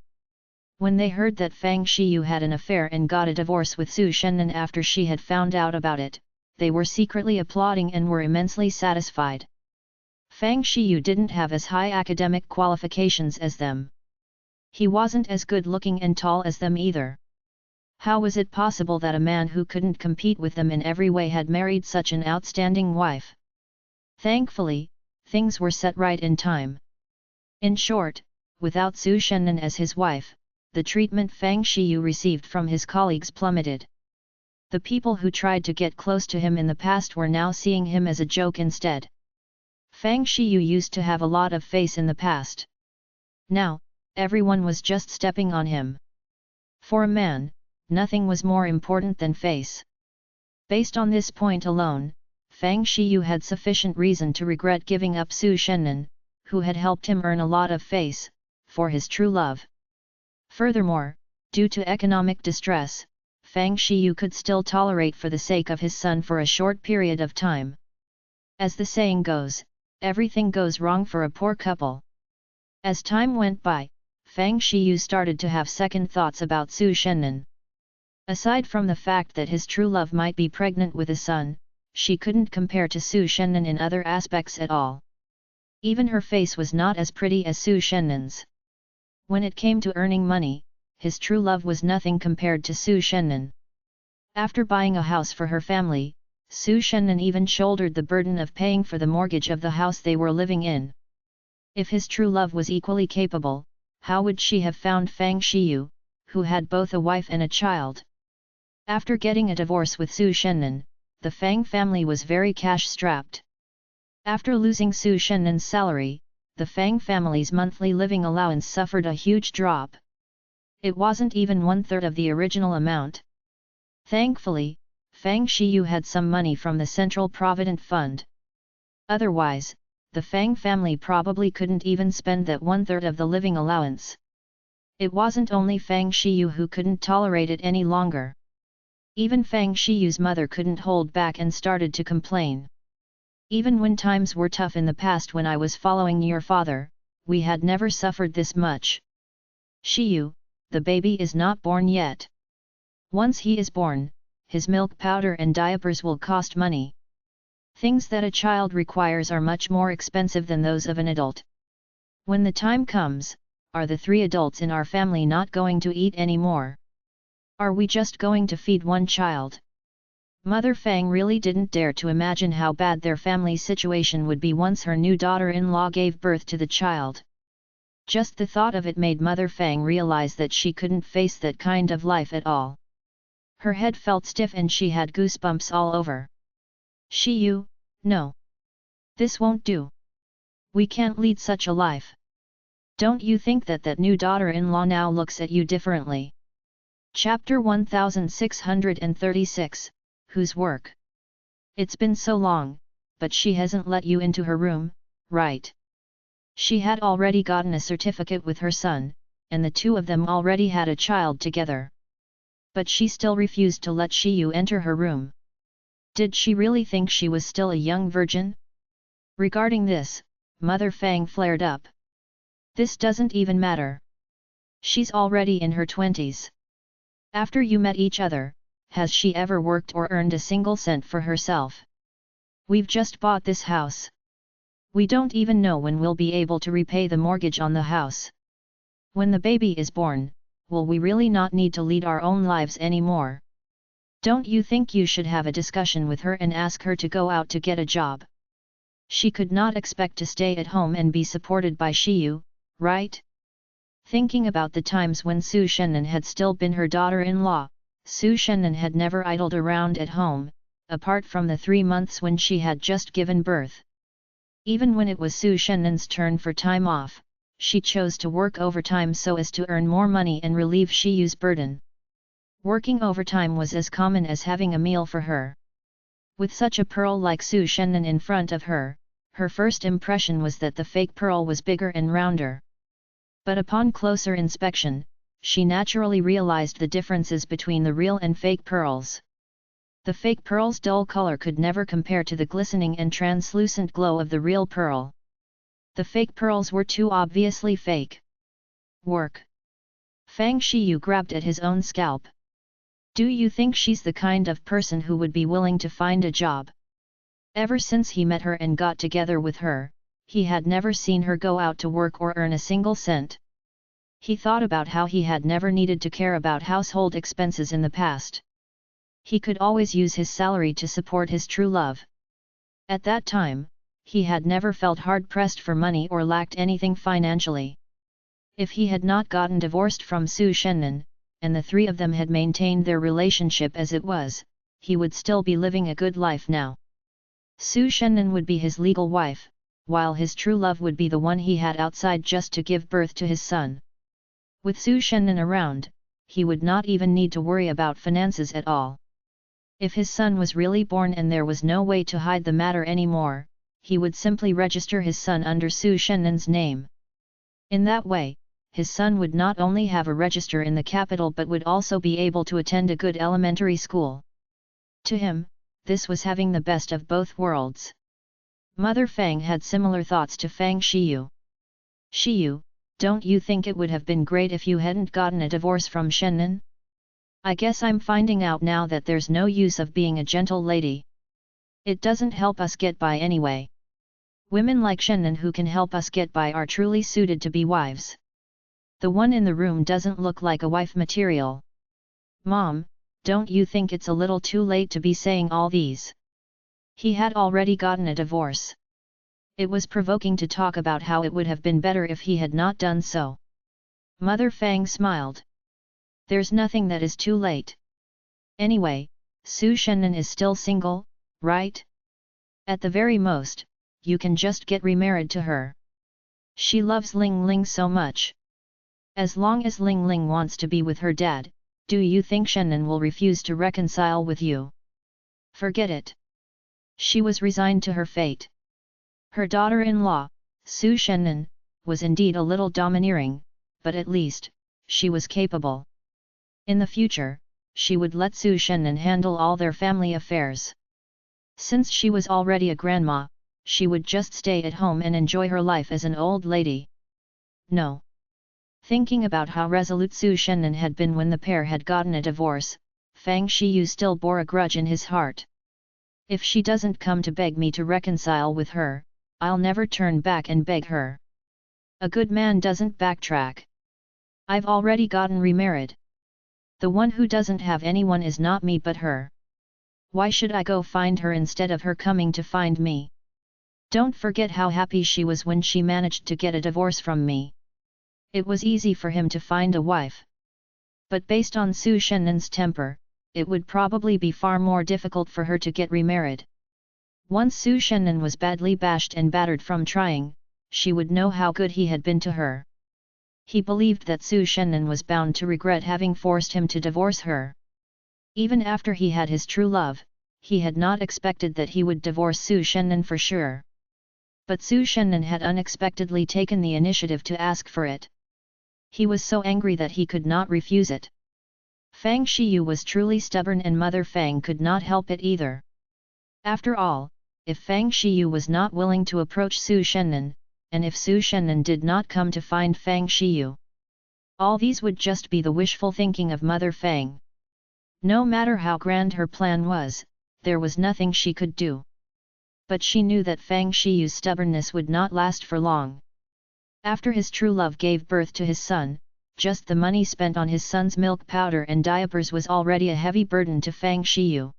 When they heard that Fang Shiyu had an affair and got a divorce with Su Shennan after she had found out about it, they were secretly applauding and were immensely satisfied. Fang Shiyu didn't have as high academic qualifications as them. He wasn't as good looking and tall as them either. How was it possible that a man who couldn't compete with them in every way had married such an outstanding wife? Thankfully, things were set right in time. In short, without Su Shennan as his wife, the treatment Fang Shiyu received from his colleagues plummeted. The people who tried to get close to him in the past were now seeing him as a joke instead. Fang Shiyu used to have a lot of face in the past. Now, everyone was just stepping on him. For a man, nothing was more important than face. Based on this point alone, Fang Shiyu had sufficient reason to regret giving up Su Shennan, who had helped him earn a lot of face, for his true love. Furthermore, due to economic distress, Fang Shiyu could still tolerate for the sake of his son for a short period of time. As the saying goes, everything goes wrong for a poor couple. As time went by, Fang Shiyu started to have second thoughts about Su Shennan. Aside from the fact that his true love might be pregnant with a son, she couldn't compare to Su Shennan in other aspects at all. Even her face was not as pretty as Su Shennan's. When it came to earning money, his true love was nothing compared to Su Shennan. After buying a house for her family, Su Shennan even shouldered the burden of paying for the mortgage of the house they were living in. If his true love was equally capable, how would she have found Fang Shiyu, who had both a wife and a child? After getting a divorce with Su Shennan, the Fang family was very cash-strapped. After losing Su Shennan's salary, the Fang family's monthly living allowance suffered a huge drop. It wasn't even one-third of the original amount. Thankfully, Fang Shiyu had some money from the Central Provident Fund. Otherwise, the Fang family probably couldn't even spend that one-third of the living allowance. It wasn't only Fang Shiyu who couldn't tolerate it any longer. Even Fang Shiyu's mother couldn't hold back and started to complain. Even when times were tough in the past when I was following your father, we had never suffered this much. Shiyu, the baby is not born yet. Once he is born, his milk powder and diapers will cost money. Things that a child requires are much more expensive than those of an adult. When the time comes, are the 3 adults in our family not going to eat anymore? Are we just going to feed one child? Mother Fang really didn't dare to imagine how bad their family situation would be once her new daughter-in-law gave birth to the child. Just the thought of it made Mother Fang realize that she couldn't face that kind of life at all. Her head felt stiff and she had goosebumps all over. Shiyu, no. This won't do. We can't lead such a life. Don't you think that new daughter-in-law now looks at you differently? Chapter 1636, Whose work? It's been so long, but she hasn't let you into her room, right? She had already gotten a certificate with her son, and the two of them already had a child together. But she still refused to let Shiyu enter her room. Did she really think she was still a young virgin? Regarding this, Mother Fang flared up. This doesn't even matter. She's already in her 20s. After you met each other, has she ever worked or earned a single cent for herself? We've just bought this house. We don't even know when we'll be able to repay the mortgage on the house. When the baby is born, will we really not need to lead our own lives anymore? Don't you think you should have a discussion with her and ask her to go out to get a job? She could not expect to stay at home and be supported by Shiyu, right? Thinking about the times when Su Shennan had still been her daughter-in-law, Su Shennan had never idled around at home, apart from the 3 months when she had just given birth. Even when it was Su Shennan's turn for time off, she chose to work overtime so as to earn more money and relieve Shiyu's burden. Working overtime was as common as having a meal for her. With such a pearl like Su Shennan in front of her, her first impression was that the fake pearl was bigger and rounder. But upon closer inspection, she naturally realized the differences between the real and fake pearls. The fake pearl's dull color could never compare to the glistening and translucent glow of the real pearl. The fake pearls were too obviously fake. Work. Fang Shiyu grabbed at his own scalp. Do you think she's the kind of person who would be willing to find a job? Ever since he met her and got together with her, he had never seen her go out to work or earn a single cent. He thought about how he had never needed to care about household expenses in the past. He could always use his salary to support his true love. At that time, he had never felt hard-pressed for money or lacked anything financially. If he had not gotten divorced from Su Shennan, and the three of them had maintained their relationship as it was, he would still be living a good life now. Su Shennan would be his legal wife, while his true love would be the one he had outside just to give birth to his son. With Su Shennan around, he would not even need to worry about finances at all. If his son was really born and there was no way to hide the matter anymore, he would simply register his son under Su Shennan's name. In that way, his son would not only have a register in the capital but would also be able to attend a good elementary school. To him, this was having the best of both worlds. Mother Fang had similar thoughts to Fang Shiyu. Shiyu, don't you think it would have been great if you hadn't gotten a divorce from Shennan? I guess I'm finding out now that there's no use of being a gentle lady. It doesn't help us get by anyway. Women like Shennan who can help us get by are truly suited to be wives. The one in the room doesn't look like a wife material. Mom, don't you think it's a little too late to be saying all these? He had already gotten a divorce. It was provoking to talk about how it would have been better if he had not done so. Mother Fang smiled. There's nothing that is too late. Anyway, Su Shennan is still single, right? At the very most, you can just get remarried to her. She loves Ling Ling so much. As long as Ling Ling wants to be with her dad, do you think Shennan will refuse to reconcile with you? Forget it. She was resigned to her fate. Her daughter-in-law, Su Shennan, was indeed a little domineering, but at least, she was capable. In the future, she would let Su Shennan handle all their family affairs. Since she was already a grandma, she would just stay at home and enjoy her life as an old lady. No. Thinking about how resolute Su Shennan had been when the pair had gotten a divorce, Fang Shiyu still bore a grudge in his heart. If she doesn't come to beg me to reconcile with her, I'll never turn back and beg her. A good man doesn't backtrack. I've already gotten remarried. The one who doesn't have anyone is not me but her. Why should I go find her instead of her coming to find me? Don't forget how happy she was when she managed to get a divorce from me. It was easy for him to find a wife. But based on Su Shennan's temper, it would probably be far more difficult for her to get remarried. Once Su Shennan was badly bashed and battered from trying, she would know how good he had been to her. He believed that Su Shennan was bound to regret having forced him to divorce her. Even after he had his true love, he had not expected that he would divorce Su Shennan for sure. But Su Shennan had unexpectedly taken the initiative to ask for it. He was so angry that he could not refuse it. Fang Shiyu was truly stubborn and Mother Fang could not help it either. After all, if Fang Shiyu was not willing to approach Su Shennan, and if Su Shennan did not come to find Fang Shiyu, all these would just be the wishful thinking of Mother Fang. No matter how grand her plan was, there was nothing she could do. But she knew that Fang Shiyu's stubbornness would not last for long. After his true love gave birth to his son, just the money spent on his son's milk powder and diapers was already a heavy burden to Fang Shiyu.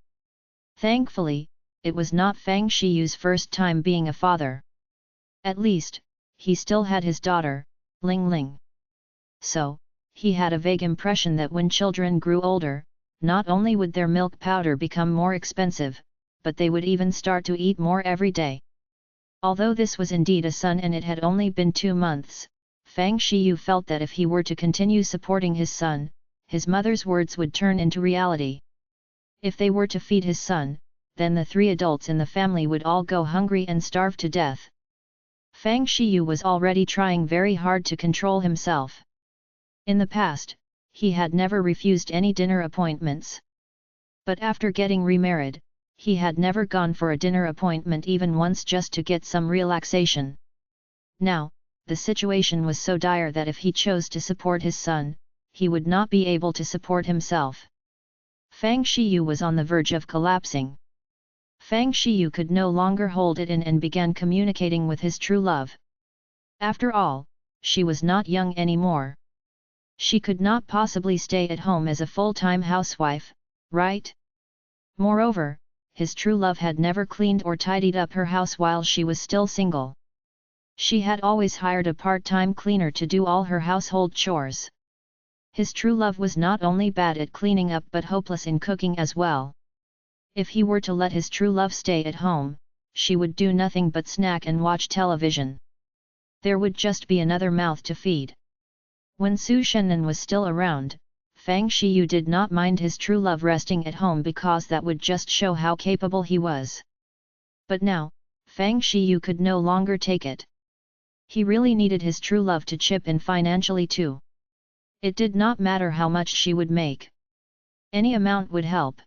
Thankfully, it was not Fang Shiyu's first time being a father. At least, he still had his daughter, Ling Ling. So, he had a vague impression that when children grew older, not only would their milk powder become more expensive, but they would even start to eat more every day. Although this was indeed a son and it had only been 2 months, Fang Shiyu felt that if he were to continue supporting his son, his mother's words would turn into reality. If they were to feed his son, then the 3 adults in the family would all go hungry and starve to death. Fang Shiyu was already trying very hard to control himself. In the past, he had never refused any dinner appointments. But after getting remarried, he had never gone for a dinner appointment even once just to get some relaxation. Now, the situation was so dire that if he chose to support his son, he would not be able to support himself. Fang Shiyu was on the verge of collapsing. Fang Shiyu could no longer hold it in and began communicating with his true love. After all, she was not young anymore. She could not possibly stay at home as a full-time housewife, right? Moreover, his true love had never cleaned or tidied up her house while she was still single. She had always hired a part-time cleaner to do all her household chores. His true love was not only bad at cleaning up but hopeless in cooking as well. If he were to let his true love stay at home, she would do nothing but snack and watch television. There would just be another mouth to feed. When Su Shennan was still around, Fang Shiyu did not mind his true love resting at home because that would just show how capable he was. But now, Fang Shiyu could no longer take it. He really needed his true love to chip in financially too. It did not matter how much she would make. Any amount would help.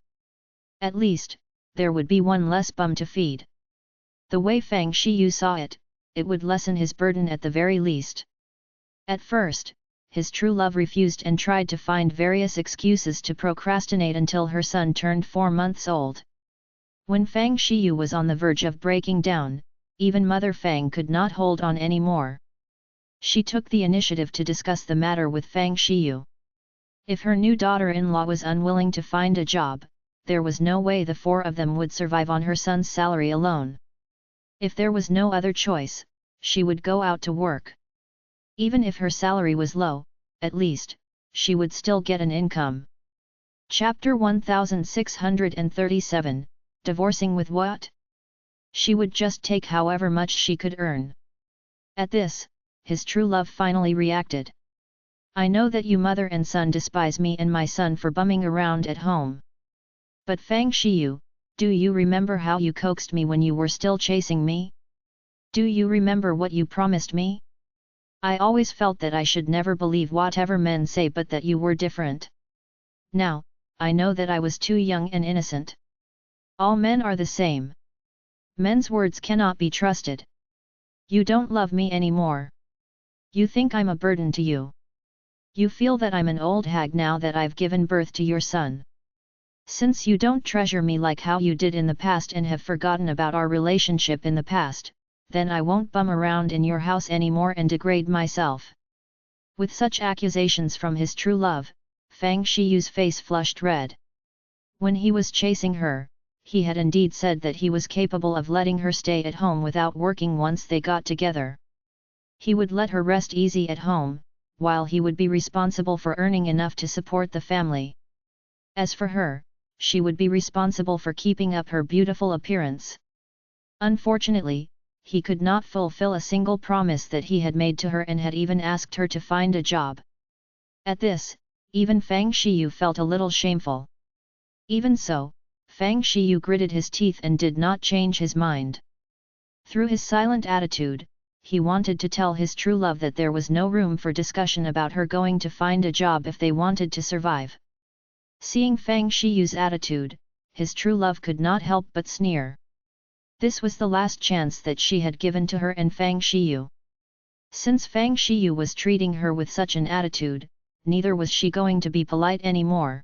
At least, there would be one less bum to feed. The way Fang Shiyu saw it, it would lessen his burden at the very least. At first, his true love refused and tried to find various excuses to procrastinate until her son turned 4 months old. When Fang Shiyu was on the verge of breaking down, even Mother Fang could not hold on anymore. She took the initiative to discuss the matter with Fang Shiyu. If her new daughter-in-law was unwilling to find a job, there was no way the 4 of them would survive on her son's salary alone. If there was no other choice, she would go out to work. Even if her salary was low, at least, she would still get an income. Chapter 1637, Divorcing with what? She would just take however much she could earn. At this, his true love finally reacted. I know that you mother and son despise me and my son for bumming around at home. But Fang Shiyu, do you remember how you coaxed me when you were still chasing me? Do you remember what you promised me? I always felt that I should never believe whatever men say but that you were different. Now, I know that I was too young and innocent. All men are the same. Men's words cannot be trusted. You don't love me anymore. You think I'm a burden to you. You feel that I'm an old hag now that I've given birth to your son. Since you don't treasure me like how you did in the past and have forgotten about our relationship in the past, then I won't bum around in your house anymore and degrade myself. With such accusations from his true love, Fang Shiyu's face flushed red. When he was chasing her, he had indeed said that he was capable of letting her stay at home without working once they got together. He would let her rest easy at home, while he would be responsible for earning enough to support the family. As for her, she would be responsible for keeping up her beautiful appearance. Unfortunately, he could not fulfill a single promise that he had made to her and had even asked her to find a job. At this, even Fang Shiyu felt a little shameful. Even so, Fang Shiyu gritted his teeth and did not change his mind. Through his silent attitude, he wanted to tell his true love that there was no room for discussion about her going to find a job if they wanted to survive. Seeing Fang Shiyu's attitude, his true love could not help but sneer. This was the last chance that she had given to her and Fang Shiyu. Since Fang Shiyu was treating her with such an attitude, neither was she going to be polite anymore.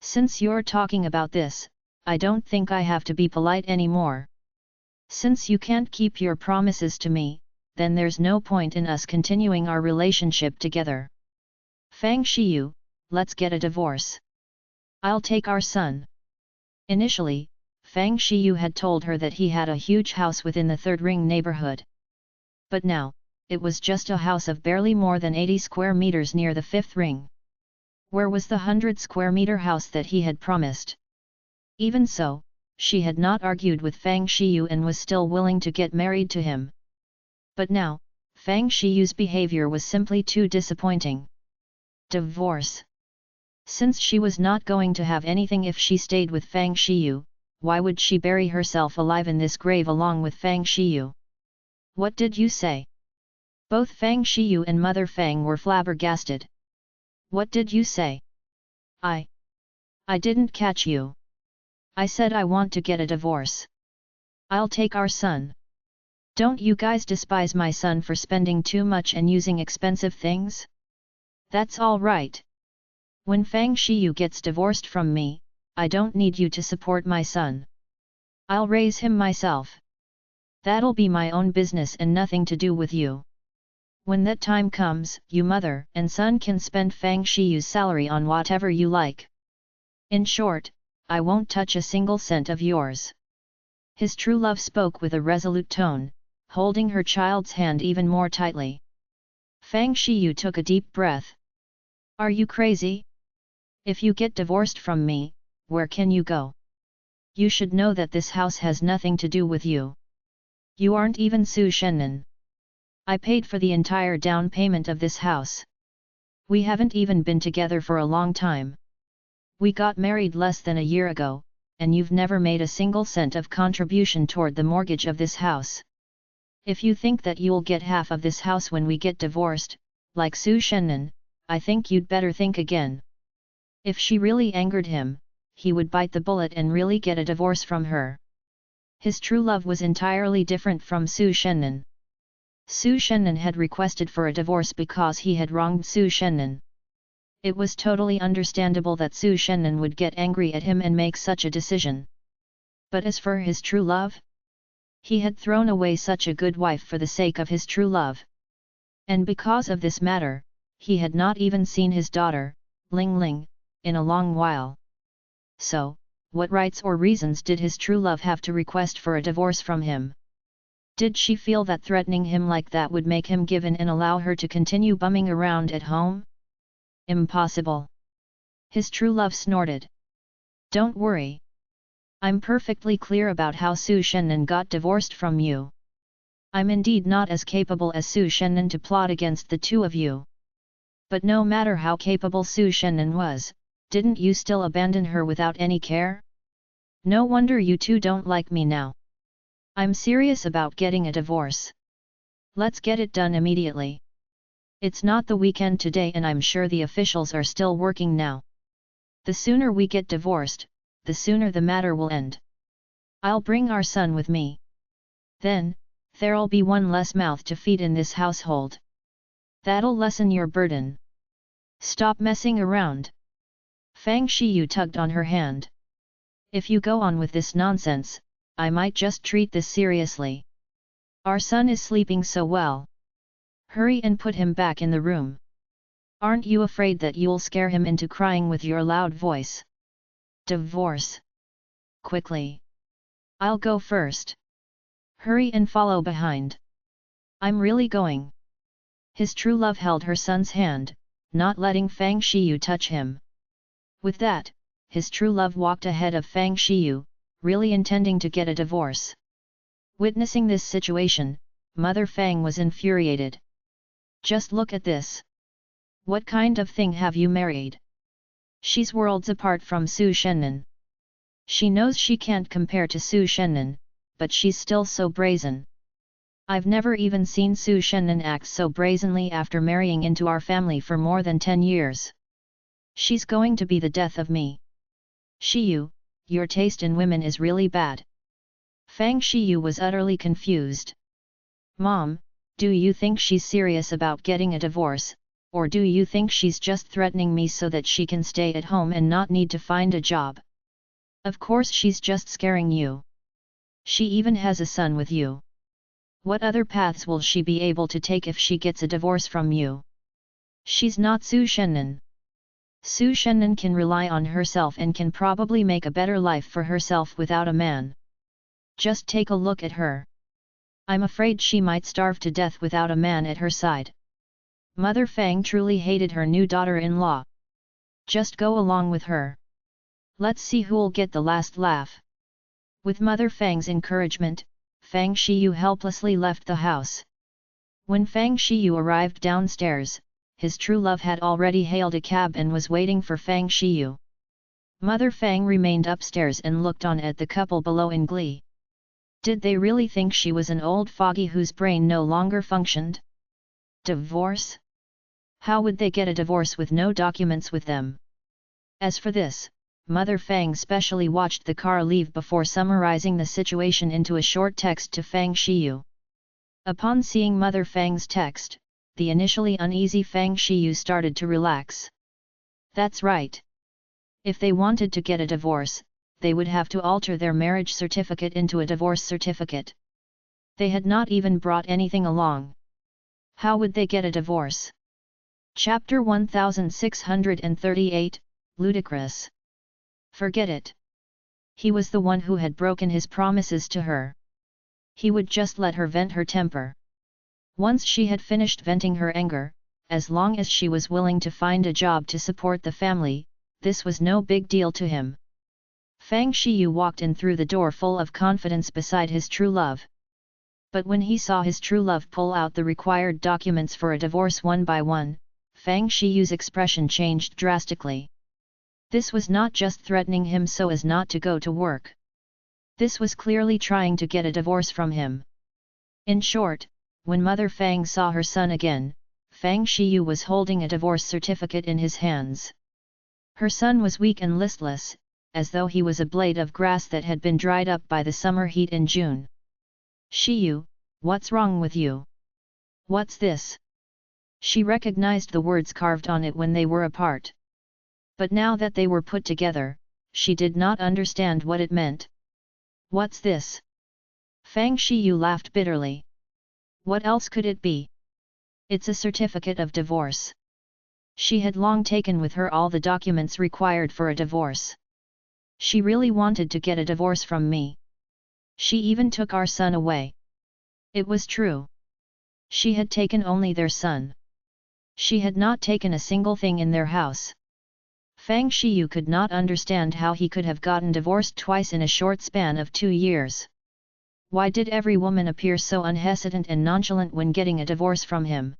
Since you're talking about this, I don't think I have to be polite anymore. Since you can't keep your promises to me, then there's no point in us continuing our relationship together. Fang Shiyu, let's get a divorce. I'll take our son. Initially, Fang Shiyu had told her that he had a huge house within the Third Ring neighborhood. But now, it was just a house of barely more than 80 square meters near the Fifth Ring. Where was the 100 square meter house that he had promised? Even so, she had not argued with Fang Shiyu and was still willing to get married to him. But now, Fang Shiyu's behavior was simply too disappointing. Divorce. Since she was not going to have anything if she stayed with Fang Shiyu, why would she bury herself alive in this grave along with Fang Shiyu? What did you say? Both Fang Shiyu and Mother Fang were flabbergasted. What did you say? I didn't catch you. I said I want to get a divorce. I'll take our son. Don't you guys despise my son for spending too much and using expensive things? That's all right. When Fang Shiyu gets divorced from me, I don't need you to support my son. I'll raise him myself. That'll be my own business and nothing to do with you. When that time comes, you mother and son can spend Fang Shiyu's salary on whatever you like. In short, I won't touch a single cent of yours. His true love spoke with a resolute tone, holding her child's hand even more tightly. Fang Shiyu took a deep breath. Are you crazy? If you get divorced from me, where can you go? You should know that this house has nothing to do with you. You aren't even Su Shennan. I paid for the entire down payment of this house. We haven't even been together for a long time. We got married less than a year ago, and you've never made a single cent of contribution toward the mortgage of this house. If you think that you'll get half of this house when we get divorced, like Su Shennan, I think you'd better think again. If she really angered him, he would bite the bullet and really get a divorce from her. His true love was entirely different from Su Shennan. Su Shennan had requested for a divorce because he had wronged Su Shennan. It was totally understandable that Su Shennan would get angry at him and make such a decision. But as for his true love? He had thrown away such a good wife for the sake of his true love. And because of this matter, he had not even seen his daughter, Ling Ling, in a long while. So, what rights or reasons did his true love have to request for a divorce from him? Did she feel that threatening him like that would make him give in and allow her to continue bumming around at home? Impossible. His true love snorted. Don't worry. I'm perfectly clear about how Su Shennan got divorced from you. I'm indeed not as capable as Su Shennan to plot against the two of you. But no matter how capable Su Shennan was, didn't you still abandon her without any care? No wonder you two don't like me now. I'm serious about getting a divorce. Let's get it done immediately. It's not the weekend today and I'm sure the officials are still working now. The sooner we get divorced, the sooner the matter will end. I'll bring our son with me. Then, there'll be one less mouth to feed in this household. That'll lessen your burden. Stop messing around. Fang Shiyu tugged on her hand. If you go on with this nonsense, I might just treat this seriously. Our son is sleeping so well. Hurry and put him back in the room. Aren't you afraid that you'll scare him into crying with your loud voice? Divorce. Quickly. I'll go first. Hurry and follow behind. I'm really going. His true love held her son's hand, not letting Fang Shiyu touch him. With that, his true love walked ahead of Fang Shiyu, really intending to get a divorce. Witnessing this situation, Mother Fang was infuriated. Just look at this. What kind of thing have you married? She's worlds apart from Su Shennan. She knows she can't compare to Su Shennan, but she's still so brazen. I've never even seen Su Shennan act so brazenly after marrying into our family for more than 10 years. She's going to be the death of me. Shiyu, your taste in women is really bad. Fang Shiyu was utterly confused. Mom, do you think she's serious about getting a divorce, or do you think she's just threatening me so that she can stay at home and not need to find a job? Of course she's just scaring you. She even has a son with you. What other paths will she be able to take if she gets a divorce from you? She's not Su Shennan. Su Shennan can rely on herself and can probably make a better life for herself without a man. Just take a look at her. I'm afraid she might starve to death without a man at her side. Mother Fang truly hated her new daughter-in-law. Just go along with her. Let's see who'll get the last laugh. With Mother Fang's encouragement, Fang Shiyu helplessly left the house. When Fang Shiyu arrived downstairs, his true love had already hailed a cab and was waiting for Fang Shiyu. Mother Fang remained upstairs and looked on at the couple below in glee. Did they really think she was an old fogey whose brain no longer functioned? Divorce? How would they get a divorce with no documents with them? As for this, Mother Fang specially watched the car leave before summarizing the situation into a short text to Fang Shiyu. Upon seeing Mother Fang's text, the initially uneasy Fang Shiyu started to relax. That's right. If they wanted to get a divorce, they would have to alter their marriage certificate into a divorce certificate. They had not even brought anything along. How would they get a divorce? Chapter 1638, Ludicrous. Forget it. He was the one who had broken his promises to her. He would just let her vent her temper. Once she had finished venting her anger, as long as she was willing to find a job to support the family, this was no big deal to him. Fang Shiyu walked in through the door full of confidence beside his true love. But when he saw his true love pull out the required documents for a divorce one by one, Fang Shiyu's expression changed drastically. This was not just threatening him so as not to go to work. This was clearly trying to get a divorce from him. In short, when Mother Fang saw her son again, Fang Shiyu was holding a divorce certificate in his hands. Her son was weak and listless, as though he was a blade of grass that had been dried up by the summer heat in June. Shiyu, what's wrong with you? What's this? She recognized the words carved on it when they were apart. But now that they were put together, she did not understand what it meant. What's this? Fang Shiyu laughed bitterly. What else could it be? It's a certificate of divorce. She had long taken with her all the documents required for a divorce. She really wanted to get a divorce from me. She even took our son away. It was true. She had taken only their son. She had not taken a single thing in their house. Fang Shiyu could not understand how he could have gotten divorced twice in a short span of 2 years. Why did every woman appear so unhesitant and nonchalant when getting a divorce from him?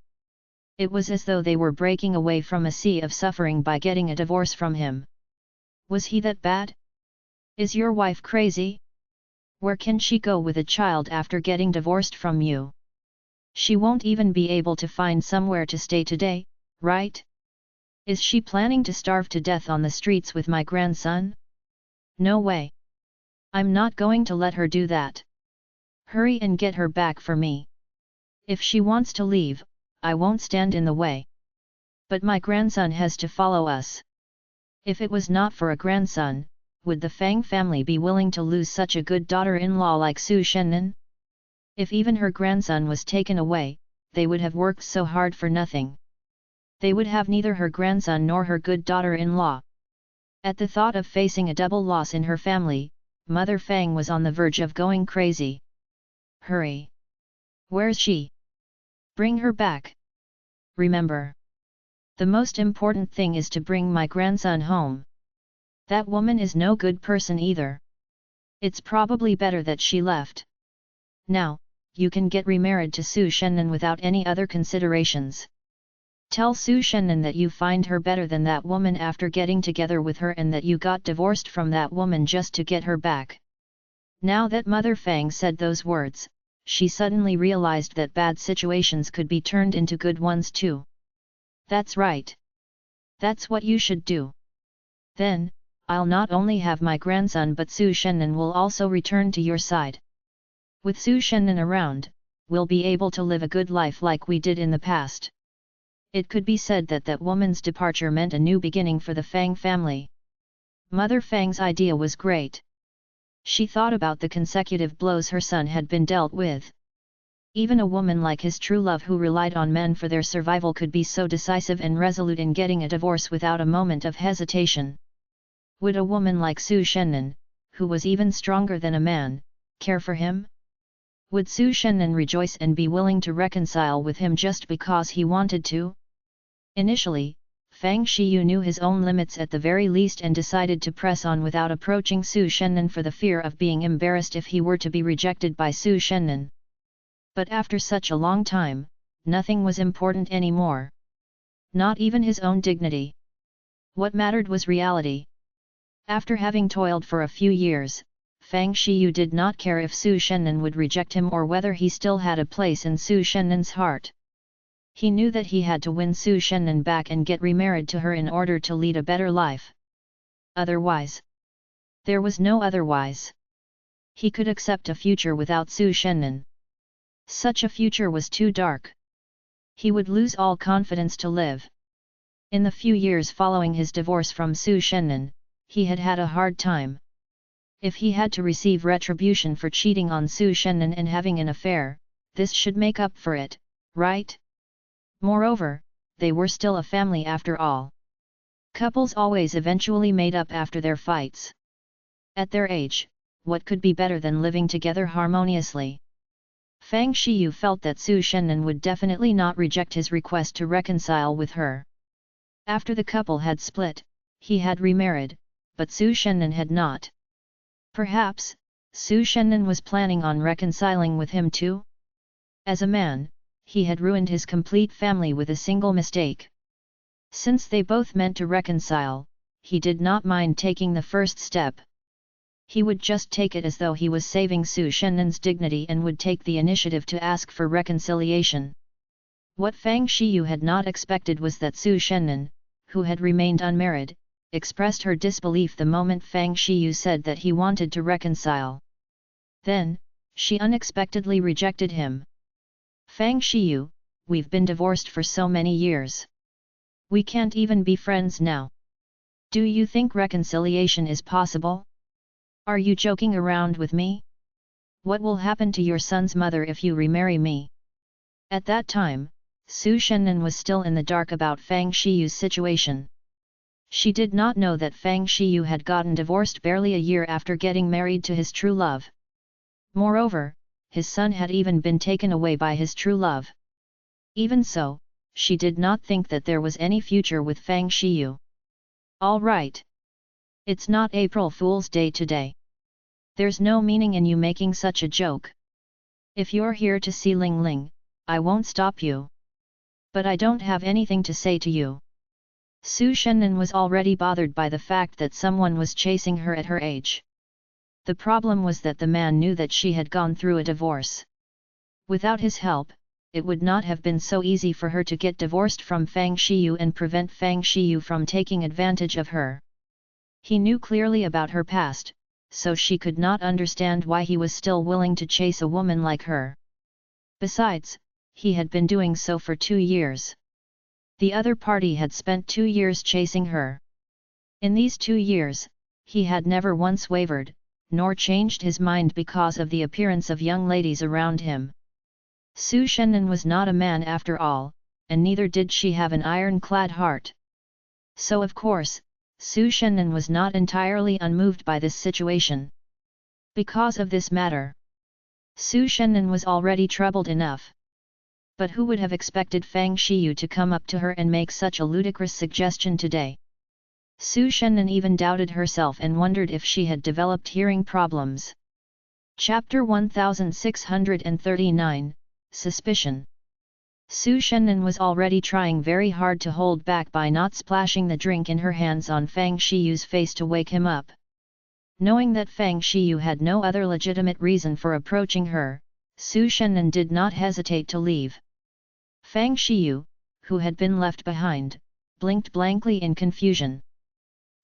It was as though they were breaking away from a sea of suffering by getting a divorce from him. Was he that bad? Is your wife crazy? Where can she go with a child after getting divorced from you? She won't even be able to find somewhere to stay today, right? Is she planning to starve to death on the streets with my grandson? No way. I'm not going to let her do that. Hurry and get her back for me. If she wants to leave, I won't stand in the way. But my grandson has to follow us. If it was not for a grandson, would the Fang family be willing to lose such a good daughter-in-law like Su Shennan? If even her grandson was taken away, they would have worked so hard for nothing. They would have neither her grandson nor her good daughter-in-law. At the thought of facing a double loss in her family, Mother Fang was on the verge of going crazy. Hurry! Where's she? Bring her back. Remember. The most important thing is to bring my grandson home. That woman is no good person either. It's probably better that she left. Now, you can get remarried to Su Shennan without any other considerations. Tell Su Shennan that you find her better than that woman after getting together with her and that you got divorced from that woman just to get her back. Now that Mother Fang said those words, she suddenly realized that bad situations could be turned into good ones too. That's right. That's what you should do. Then, I'll not only have my grandson but Su Shennan will also return to your side. With Su Shennan around, we'll be able to live a good life like we did in the past. It could be said that that woman's departure meant a new beginning for the Fang family. Mother Fang's idea was great. She thought about the consecutive blows her son had been dealt with. Even a woman like his true love who relied on men for their survival could be so decisive and resolute in getting a divorce without a moment of hesitation. Would a woman like Su Shennan, who was even stronger than a man, care for him? Would Su Shennan rejoice and be willing to reconcile with him just because he wanted to? Initially, Fang Shiyu knew his own limits at the very least and decided to press on without approaching Su Shennan for the fear of being embarrassed if he were to be rejected by Su Shennan. But after such a long time, nothing was important anymore. Not even his own dignity. What mattered was reality. After having toiled for a few years, Fang Shiyu did not care if Su Shennan would reject him or whether he still had a place in Su Shennan's heart. He knew that he had to win Su Shennan back and get remarried to her in order to lead a better life. Otherwise. There was no otherwise. He could accept a future without Su Shennan. Such a future was too dark. He would lose all confidence to live. In the few years following his divorce from Su Shennan, he had had a hard time. If he had to receive retribution for cheating on Su Shennan and having an affair, this should make up for it, right? Moreover, they were still a family after all. Couples always eventually made up after their fights. At their age, what could be better than living together harmoniously? Fang Shiyu felt that Su Shennan would definitely not reject his request to reconcile with her. After the couple had split, he had remarried, but Su Shennan had not. Perhaps, Su Shennan was planning on reconciling with him too? As a man, he had ruined his complete family with a single mistake. Since they both meant to reconcile, he did not mind taking the first step. He would just take it as though he was saving Su Shennan's dignity and would take the initiative to ask for reconciliation. What Fang Shiyu had not expected was that Su Shennan, who had remained unmarried, expressed her disbelief the moment Fang Shiyu said that he wanted to reconcile. Then, she unexpectedly rejected him. Fang Shiyu, we've been divorced for so many years. We can't even be friends now. Do you think reconciliation is possible? Are you joking around with me? What will happen to your son's mother if you remarry me? At that time, Su Shennan was still in the dark about Fang Shiyu's situation. She did not know that Fang Shiyu had gotten divorced barely a year after getting married to his true love. Moreover, his son had even been taken away by his true love. Even so, she did not think that there was any future with Fang Shiyu. All right. It's not April Fool's Day today. There's no meaning in you making such a joke. If you're here to see Ling Ling, I won't stop you. But I don't have anything to say to you. Su Shennan was already bothered by the fact that someone was chasing her at her age. The problem was that the man knew that she had gone through a divorce. Without his help, it would not have been so easy for her to get divorced from Fang Shiyu and prevent Fang Shiyu from taking advantage of her. He knew clearly about her past, so she could not understand why he was still willing to chase a woman like her. Besides, he had been doing so for 2 years. The other party had spent 2 years chasing her. In these 2 years, he had never once wavered, nor changed his mind because of the appearance of young ladies around him. Su Shennan was not a man after all, and neither did she have an iron-clad heart. So of course, Su Shennan was not entirely unmoved by this situation. Because of this matter, Su Shennan was already troubled enough. But who would have expected Fang Shiyu to come up to her and make such a ludicrous suggestion today? Su Shennan even doubted herself and wondered if she had developed hearing problems. Chapter 1639, Suspicion. Su Shennan was already trying very hard to hold back by not splashing the drink in her hands on Fang Shiyu's face to wake him up. Knowing that Fang Shiyu had no other legitimate reason for approaching her, Su Shennan did not hesitate to leave. Fang Shiyu, who had been left behind, blinked blankly in confusion.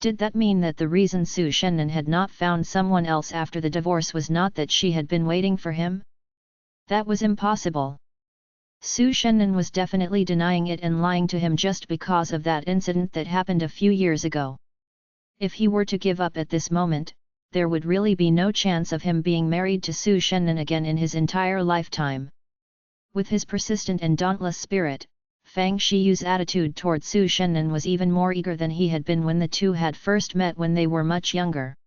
Did that mean that the reason Su Shennan had not found someone else after the divorce was not that she had been waiting for him? That was impossible. Su Shennan was definitely denying it and lying to him just because of that incident that happened a few years ago. If he were to give up at this moment, there would really be no chance of him being married to Su Shennan again in his entire lifetime. With his persistent and dauntless spirit, Fang Shiyu's attitude toward Su Shennan was even more eager than he had been when the two had first met when they were much younger.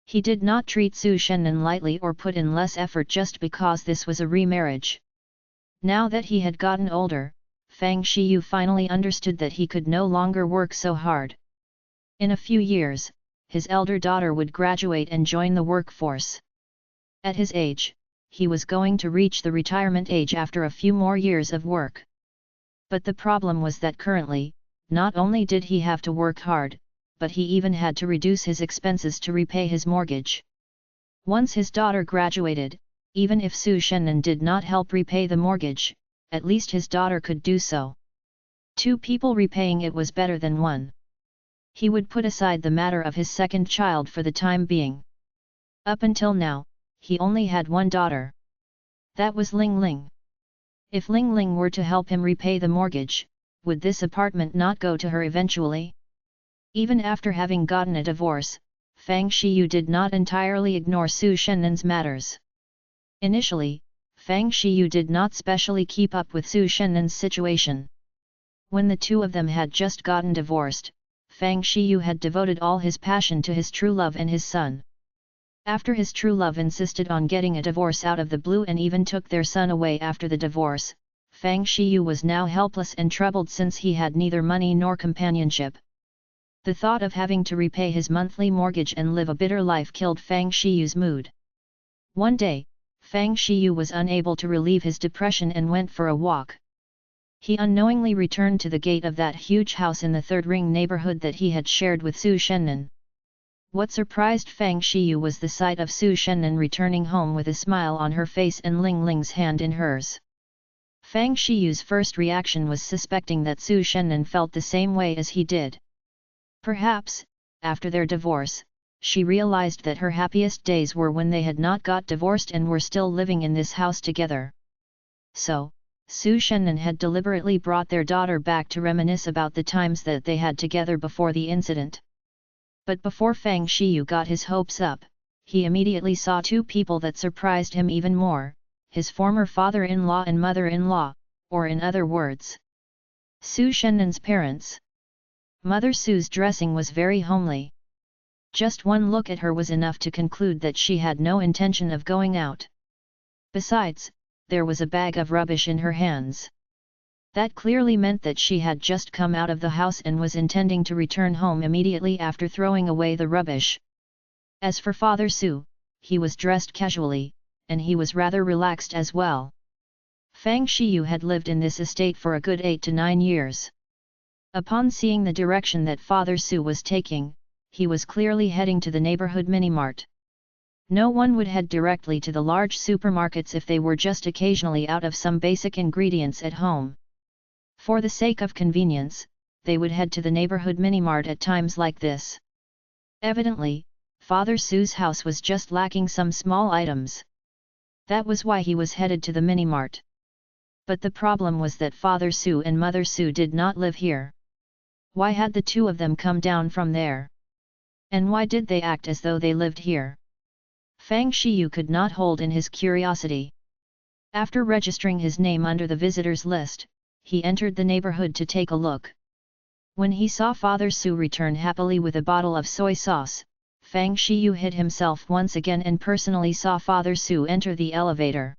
He did not treat Su Shennan lightly or put in less effort just because this was a remarriage. Now that he had gotten older, Fang Shiyu finally understood that he could no longer work so hard. In a few years, his elder daughter would graduate and join the workforce. At his age, he was going to reach the retirement age after a few more years of work. But the problem was that currently, not only did he have to work hard, but he even had to reduce his expenses to repay his mortgage. Once his daughter graduated, even if Su Shennan did not help repay the mortgage, at least his daughter could do so. Two people repaying it was better than one. He would put aside the matter of his second child for the time being. Up until now, he only had one daughter. That was Ling Ling. If Ling Ling were to help him repay the mortgage, would this apartment not go to her eventually? Even after having gotten a divorce, Fang Shiyu did not entirely ignore Su Shennan's matters. Initially, Fang Shiyu did not specially keep up with Su Shennan's situation. When the two of them had just gotten divorced, Fang Shiyu had devoted all his passion to his true love and his son. After his true love insisted on getting a divorce out of the blue and even took their son away after the divorce, Fang Shiyu was now helpless and troubled since he had neither money nor companionship. The thought of having to repay his monthly mortgage and live a bitter life killed Fang Shiyu's mood. One day, Fang Shiyu was unable to relieve his depression and went for a walk. He unknowingly returned to the gate of that huge house in the Third Ring neighborhood that he had shared with Su Shennan. What surprised Fang Shiyu was the sight of Su Shennan returning home with a smile on her face and Ling Ling's hand in hers. Fang Shiyu's first reaction was suspecting that Su Shennan felt the same way as he did. Perhaps, after their divorce, she realized that her happiest days were when they had not got divorced and were still living in this house together. So, Su Shennan had deliberately brought their daughter back to reminisce about the times that they had together before the incident. But before Fang Shiyu got his hopes up, he immediately saw two people that surprised him even more, his former father-in-law and mother-in-law, or in other words, Su Shennan's parents. Mother Su's dressing was very homely. Just one look at her was enough to conclude that she had no intention of going out. Besides, there was a bag of rubbish in her hands. That clearly meant that she had just come out of the house and was intending to return home immediately after throwing away the rubbish. As for Father Su, he was dressed casually, and he was rather relaxed as well. Fang Shiyu had lived in this estate for a good 8 to 9 years. Upon seeing the direction that Father Su was taking, he was clearly heading to the neighborhood minimart. No one would head directly to the large supermarkets if they were just occasionally out of some basic ingredients at home. For the sake of convenience, they would head to the neighborhood minimart at times like this. Evidently, Father Su's house was just lacking some small items. That was why he was headed to the minimart. But the problem was that Father Su and Mother Su did not live here. Why had the two of them come down from there? And why did they act as though they lived here? Fang Shiyu could not hold in his curiosity. After registering his name under the visitors list, he entered the neighborhood to take a look. When he saw Father Su return happily with a bottle of soy sauce, Fang Shiyu hid himself once again and personally saw Father Su enter the elevator.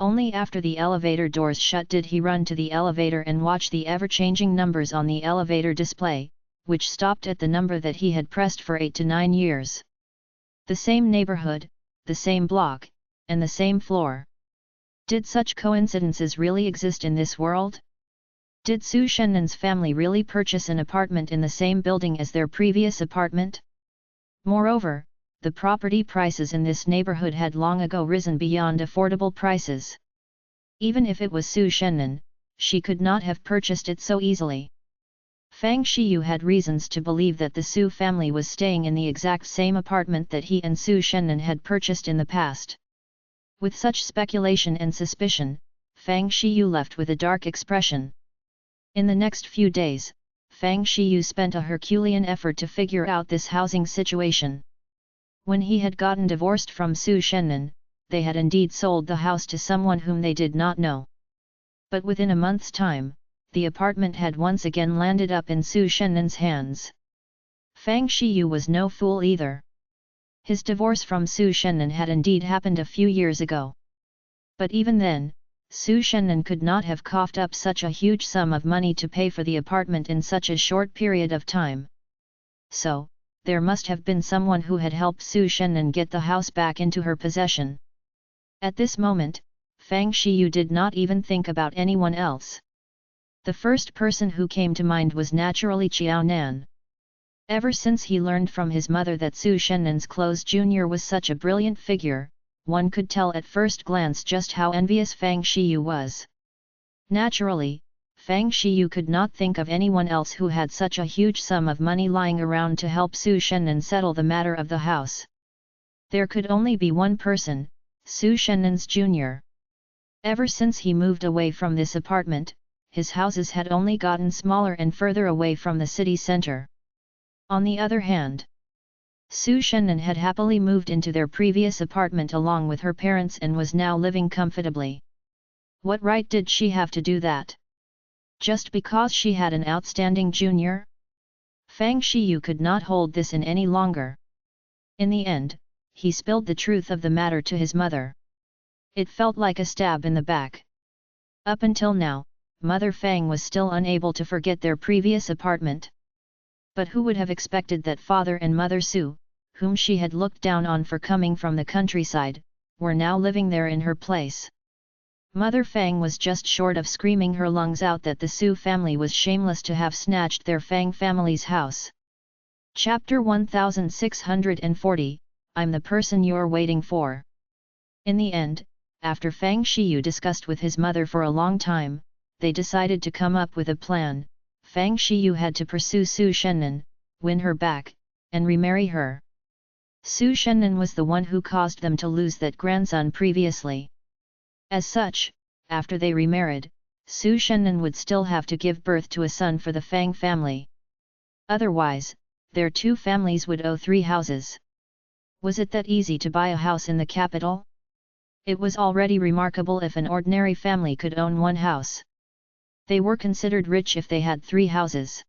Only after the elevator doors shut did he run to the elevator and watch the ever-changing numbers on the elevator display, which stopped at the number that he had pressed for 8 to 9 years. The same neighborhood, the same block, and the same floor. Did such coincidences really exist in this world? Did Su Shennan's family really purchase an apartment in the same building as their previous apartment? Moreover, the property prices in this neighborhood had long ago risen beyond affordable prices. Even if it was Su Shennan, she could not have purchased it so easily. Fang Shiyu had reasons to believe that the Su family was staying in the exact same apartment that he and Su Shennan had purchased in the past. With such speculation and suspicion, Fang Shiyu left with a dark expression. In the next few days, Fang Shiyu spent a Herculean effort to figure out this housing situation. When he had gotten divorced from Su Shennan, they had indeed sold the house to someone whom they did not know. But within a month's time, the apartment had once again landed up in Su Shenan's hands. Fang Shiyu was no fool either. His divorce from Su Shenan had indeed happened a few years ago. But even then, Su Shenan could not have coughed up such a huge sum of money to pay for the apartment in such a short period of time. So, there must have been someone who had helped Su Shenan get the house back into her possession. At this moment, Fang Shiyu did not even think about anyone else. The first person who came to mind was naturally Qiao Nan. Ever since he learned from his mother that Su Shenan's clothes junior was such a brilliant figure, one could tell at first glance just how envious Fang Shiyu was. Naturally, Fang Shiyu could not think of anyone else who had such a huge sum of money lying around to help Su Shenan settle the matter of the house. There could only be one person, Su Shenan's junior. Ever since he moved away from this apartment, his houses had only gotten smaller and further away from the city center. On the other hand, Su Shenan had happily moved into their previous apartment along with her parents and was now living comfortably. What right did she have to do that? Just because she had an outstanding junior? Fang Shiyu could not hold this in any longer. In the end, he spilled the truth of the matter to his mother. It felt like a stab in the back. Up until now, Mother Fang was still unable to forget their previous apartment. But who would have expected that Father and Mother Su, whom she had looked down on for coming from the countryside, were now living there in her place? Mother Fang was just short of screaming her lungs out that the Su family was shameless to have snatched their Fang family's house. Chapter 1640, I'm the person you're waiting for. In the end, after Fang Shiyu discussed with his mother for a long time, they decided to come up with a plan. Fang Shiyu had to pursue Su Shenan, win her back, and remarry her. Su Shenan was the one who caused them to lose that grandson previously. As such, after they remarried, Su Shenan would still have to give birth to a son for the Fang family. Otherwise, their two families would owe 3 houses. Was it that easy to buy a house in the capital? It was already remarkable if an ordinary family could own 1 house. They were considered rich if they had 3 houses.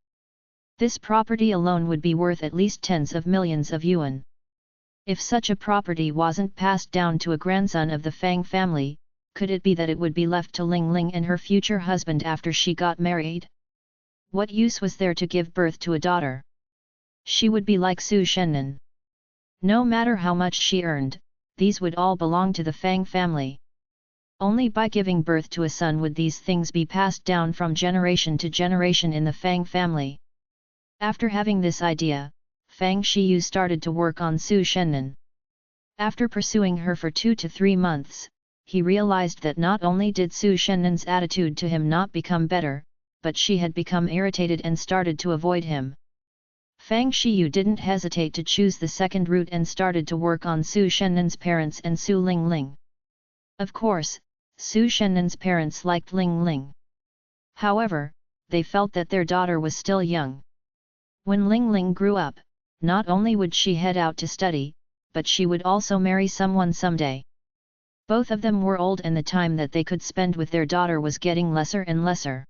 This property alone would be worth at least tens of millions of yuan. If such a property wasn't passed down to a grandson of the Fang family, could it be that it would be left to Ling Ling and her future husband after she got married? What use was there to give birth to a daughter? She would be like Su Shenan. No matter how much she earned, these would all belong to the Fang family. Only by giving birth to a son would these things be passed down from generation to generation in the Fang family. After having this idea, Fang Shiyu started to work on Su Shenan. After pursuing her for 2 to 3 months, he realized that not only did Su Shenan's attitude to him not become better, but she had become irritated and started to avoid him. Fang Shiyu didn't hesitate to choose the second route and started to work on Su Shenan's parents and Su Ling Ling. Of course, Su Shenan's parents liked Ling Ling. However, they felt that their daughter was still young. When Ling Ling grew up, not only would she head out to study, but she would also marry someone someday. Both of them were old and the time that they could spend with their daughter was getting lesser and lesser.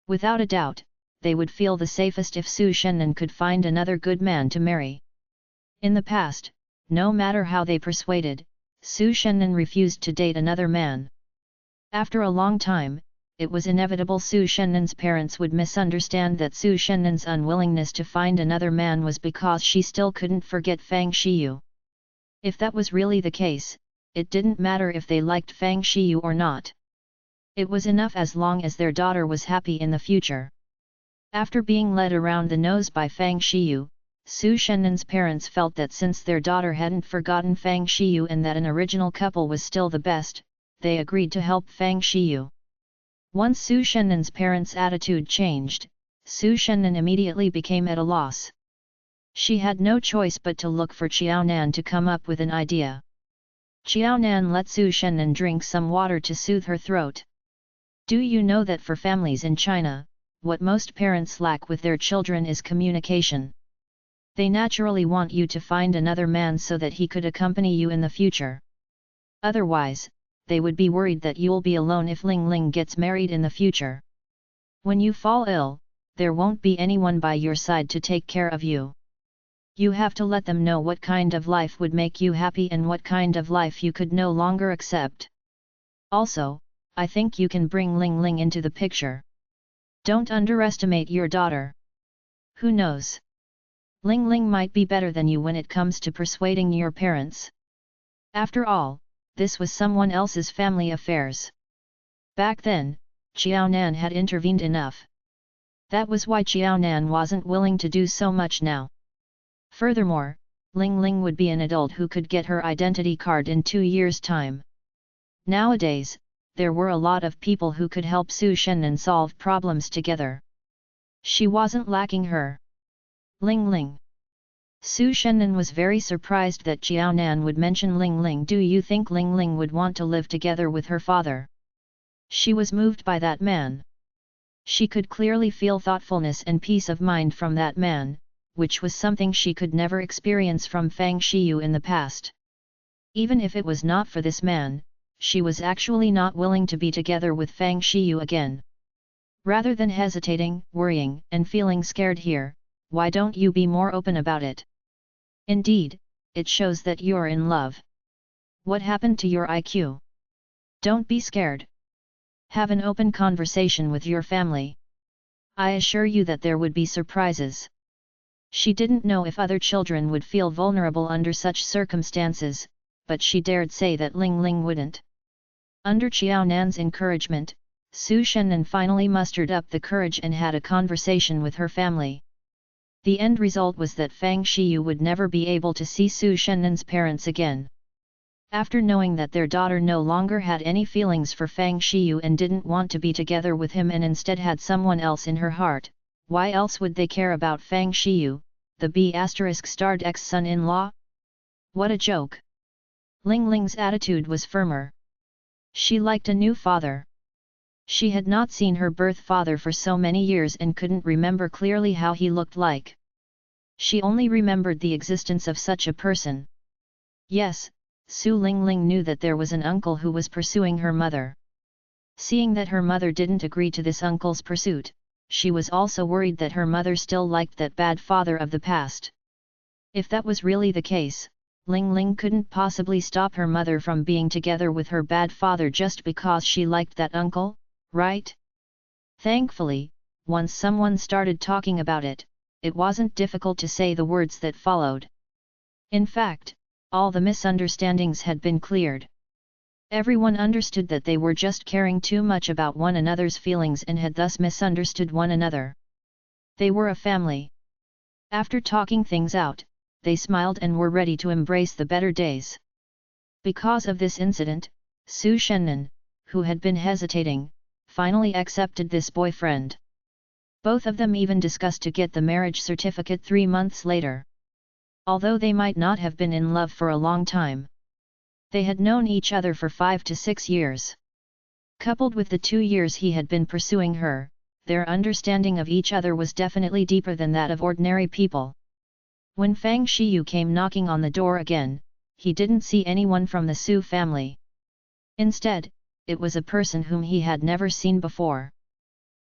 Without a doubt, they would feel the safest if Su Shenan could find another good man to marry. In the past, no matter how they persuaded, Su Shenan refused to date another man. After a long time, it was inevitable Su Shenan's parents would misunderstand that Su Shenan's unwillingness to find another man was because she still couldn't forget Fang Shiyu. If that was really the case, it didn't matter if they liked Fang Shiyu or not. It was enough as long as their daughter was happy in the future. After being led around the nose by Fang Shiyu, Su Shenan's parents felt that since their daughter hadn't forgotten Fang Shiyu and that an original couple was still the best, they agreed to help Fang Shiyu. Once Su Shenan's parents' attitude changed, Su Shenan immediately became at a loss. She had no choice but to look for Qiao Nan to come up with an idea. Qiao Nan let Su Shenan drink some water to soothe her throat. Do you know that for families in China, what most parents lack with their children is communication? They naturally want you to find another man so that he could accompany you in the future. Otherwise, they would be worried that you'll be alone if Ling Ling gets married in the future. When you fall ill, there won't be anyone by your side to take care of you. You have to let them know what kind of life would make you happy and what kind of life you could no longer accept. Also, I think you can bring Ling Ling into the picture. Don't underestimate your daughter. Who knows? Ling Ling might be better than you when it comes to persuading your parents. After all, this was someone else's family affairs. Back then, Xiaonan had intervened enough. That was why Xiaonan wasn't willing to do so much now. Furthermore, Ling Ling would be an adult who could get her identity card in 2 years' time. Nowadays, there were a lot of people who could help Su Shennan solve problems together. She wasn't lacking her. Ling Ling. Su Shennan was very surprised that Xiaonan would mention Ling Ling. Do you think Ling Ling would want to live together with her father? She was moved by that man. She could clearly feel thoughtfulness and peace of mind from that man, which was something she could never experience from Fang Shiyu in the past. Even if it was not for this man, she was actually not willing to be together with Fang Shiyu again. Rather than hesitating, worrying, and feeling scared here, why don't you be more open about it? Indeed, it shows that you're in love. What happened to your IQ? Don't be scared. Have an open conversation with your family. I assure you that there would be surprises. She didn't know if other children would feel vulnerable under such circumstances, but she dared say that Ling Ling wouldn't. Under Xiaonan's encouragement, Su Shennan finally mustered up the courage and had a conversation with her family. The end result was that Fang Shiyu would never be able to see Su Shennan's parents again. After knowing that their daughter no longer had any feelings for Fang Shiyu and didn't want to be together with him and instead had someone else in her heart, why else would they care about Fang Shiyu, the B****starred ex-son-in-law? What a joke! Ling Ling's attitude was firmer. She liked a new father. She had not seen her birth father for so many years and couldn't remember clearly how he looked like. She only remembered the existence of such a person. Yes, Su Ling Ling knew that there was an uncle who was pursuing her mother. Seeing that her mother didn't agree to this uncle's pursuit, she was also worried that her mother still liked that bad father of the past. If that was really the case, Ling Ling couldn't possibly stop her mother from being together with her bad father just because she liked that uncle, right? Thankfully, once someone started talking about it, it wasn't difficult to say the words that followed. In fact, all the misunderstandings had been cleared. Everyone understood that they were just caring too much about one another's feelings and had thus misunderstood one another. They were a family. After talking things out, they smiled and were ready to embrace the better days. Because of this incident, Su Shennan, who had been hesitating, finally accepted this boyfriend. Both of them even discussed to get the marriage certificate 3 months later. Although they might not have been in love for a long time, they had known each other for 5 to 6 years. Coupled with the 2 years he had been pursuing her, their understanding of each other was definitely deeper than that of ordinary people. When Fang Shiyu came knocking on the door again, he didn't see anyone from the Su family. Instead, it was a person whom he had never seen before.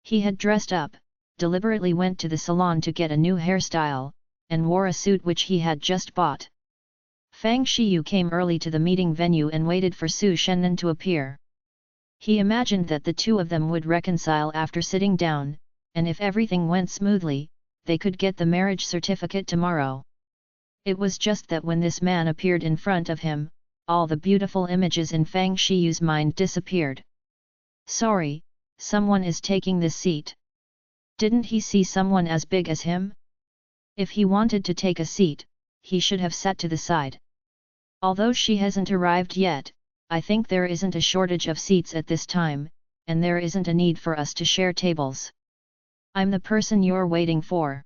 He had dressed up, deliberately went to the salon to get a new hairstyle, and wore a suit which he had just bought. Fang Shiyu came early to the meeting venue and waited for Su Shennan to appear. He imagined that the two of them would reconcile after sitting down, and if everything went smoothly, they could get the marriage certificate tomorrow. It was just that when this man appeared in front of him, all the beautiful images in Fang Shiyu's mind disappeared. Sorry, someone is taking this seat. Didn't he see someone as big as him? If he wanted to take a seat, he should have sat to the side. Although she hasn't arrived yet, I think there isn't a shortage of seats at this time, and there isn't a need for us to share tables. I'm the person you're waiting for.